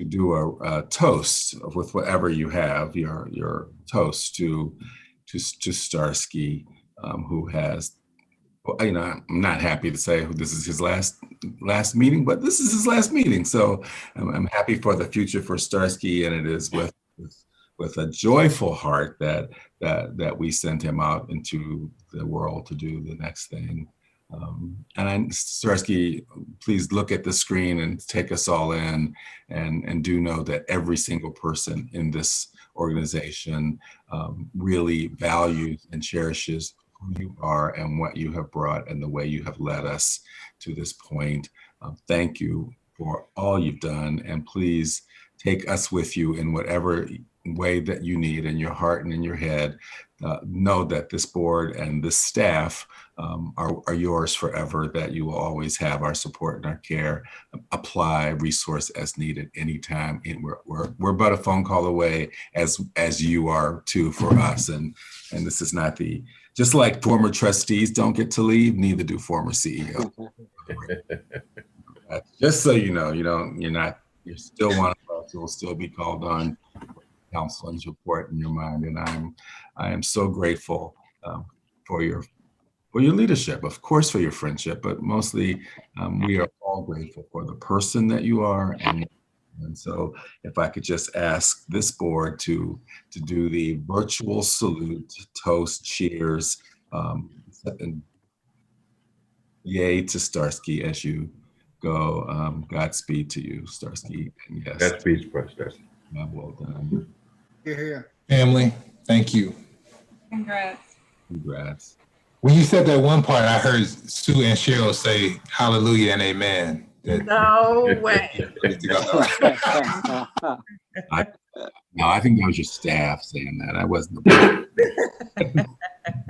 do a toast with whatever you have, your toast to Starsky, who has, I'm not happy to say this is his last meeting, but this is his last meeting. So I'm happy for the future for Starsky, and it is with a joyful heart that we sent him out into the world to do the next thing. Starsky, please look at the screen and take us all in, and do know that every single person in this organization really values and cherishes who you are and what you have brought and the way you have led us to this point. Thank you for all you've done, and please take us with you in whatever way that you need in your heart and in your head. Know that this board and this staff are yours forever, that you will always have our support and our care. Apply resource as needed anytime. And we're but a phone call away, as you are too for us. And this is not just like former trustees don't get to leave, neither do former CEOs. Just so you know, you're still one of us. You will still be called on counseling's report in your mind. And I am so grateful for your leadership, of course, for your friendship, but mostly we are all grateful for the person that you are. And so if I could just ask this board to do the virtual salute, toast, cheers, and yay to Starsky as you go. Godspeed to you, Starsky. And yes. Godspeed, Starsky. Well done. Here. Family, thank you. Congrats. Congrats. When you said that one part, I heard Sue and Cheryl say hallelujah and amen. No way. I think that was your staff saying that. I wasn't.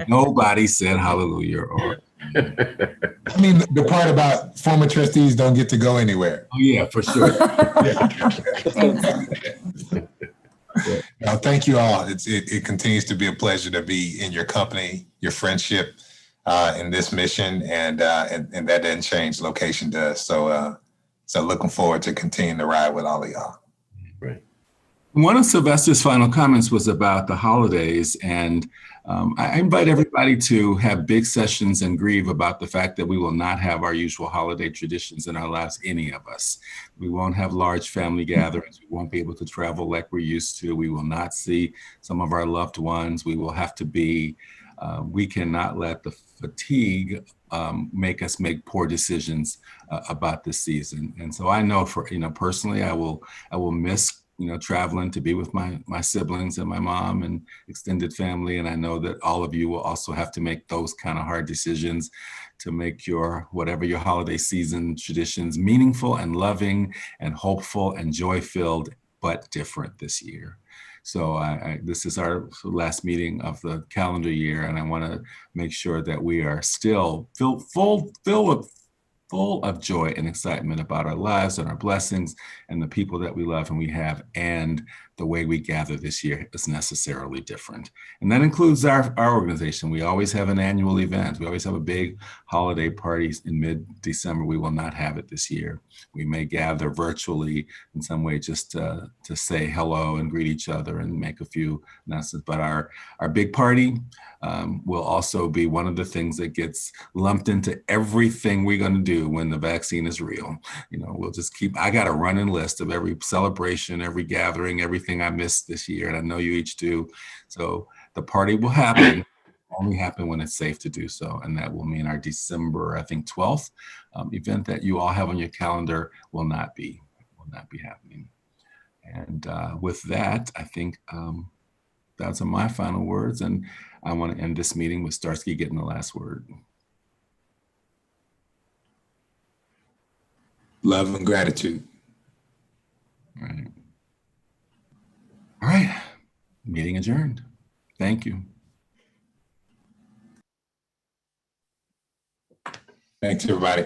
Nobody said hallelujah or. I mean, the part about former trustees don't get to go anywhere. Oh yeah, for sure. No, thank you all. It continues to be a pleasure to be in your company, your friendship, in this mission, and that didn't change. Location does. So looking forward to continuing to ride with all of y'all. Right. One of Sylvester's final comments was about the holidays, and I invite everybody to have big sessions and grieve about the fact that we will not have our usual holiday traditions in our lives, any of us. We won't have large family gatherings. We won't be able to travel like we're used to. We will not see some of our loved ones. We will have to be, we cannot let the fatigue make us make poor decisions about this season. And so I know personally, I will miss traveling to be with my siblings and my mom and extended family. And I know that all of you will also have to make those kind of hard decisions to make whatever your holiday season traditions meaningful and loving and hopeful and joy-filled, but different this year. So this is our last meeting of the calendar year, and I want to make sure that we are still full of joy and excitement about our lives and our blessings and the people that we love and we have, and the way we gather this year is necessarily different. And that includes our organization. We always have an annual event. We always have a big holiday party in mid-December. We will not have it this year. We may gather virtually in some way just to say hello and greet each other and make a few announcements. But our big party will also be one of the things that gets lumped into everything we're going to do when the vaccine is real. We'll just I got a running list of every celebration, every gathering, everything I missed this year, and I know you each do. So the party will happen, only happen when it's safe to do so, and that will mean our December, I think, 12th event that you all have on your calendar will not be happening. And with that, I think those are my final words, and I want to end this meeting with Starsky getting the last word. Love and gratitude. All right. Meeting adjourned. Thank you. Thanks, everybody.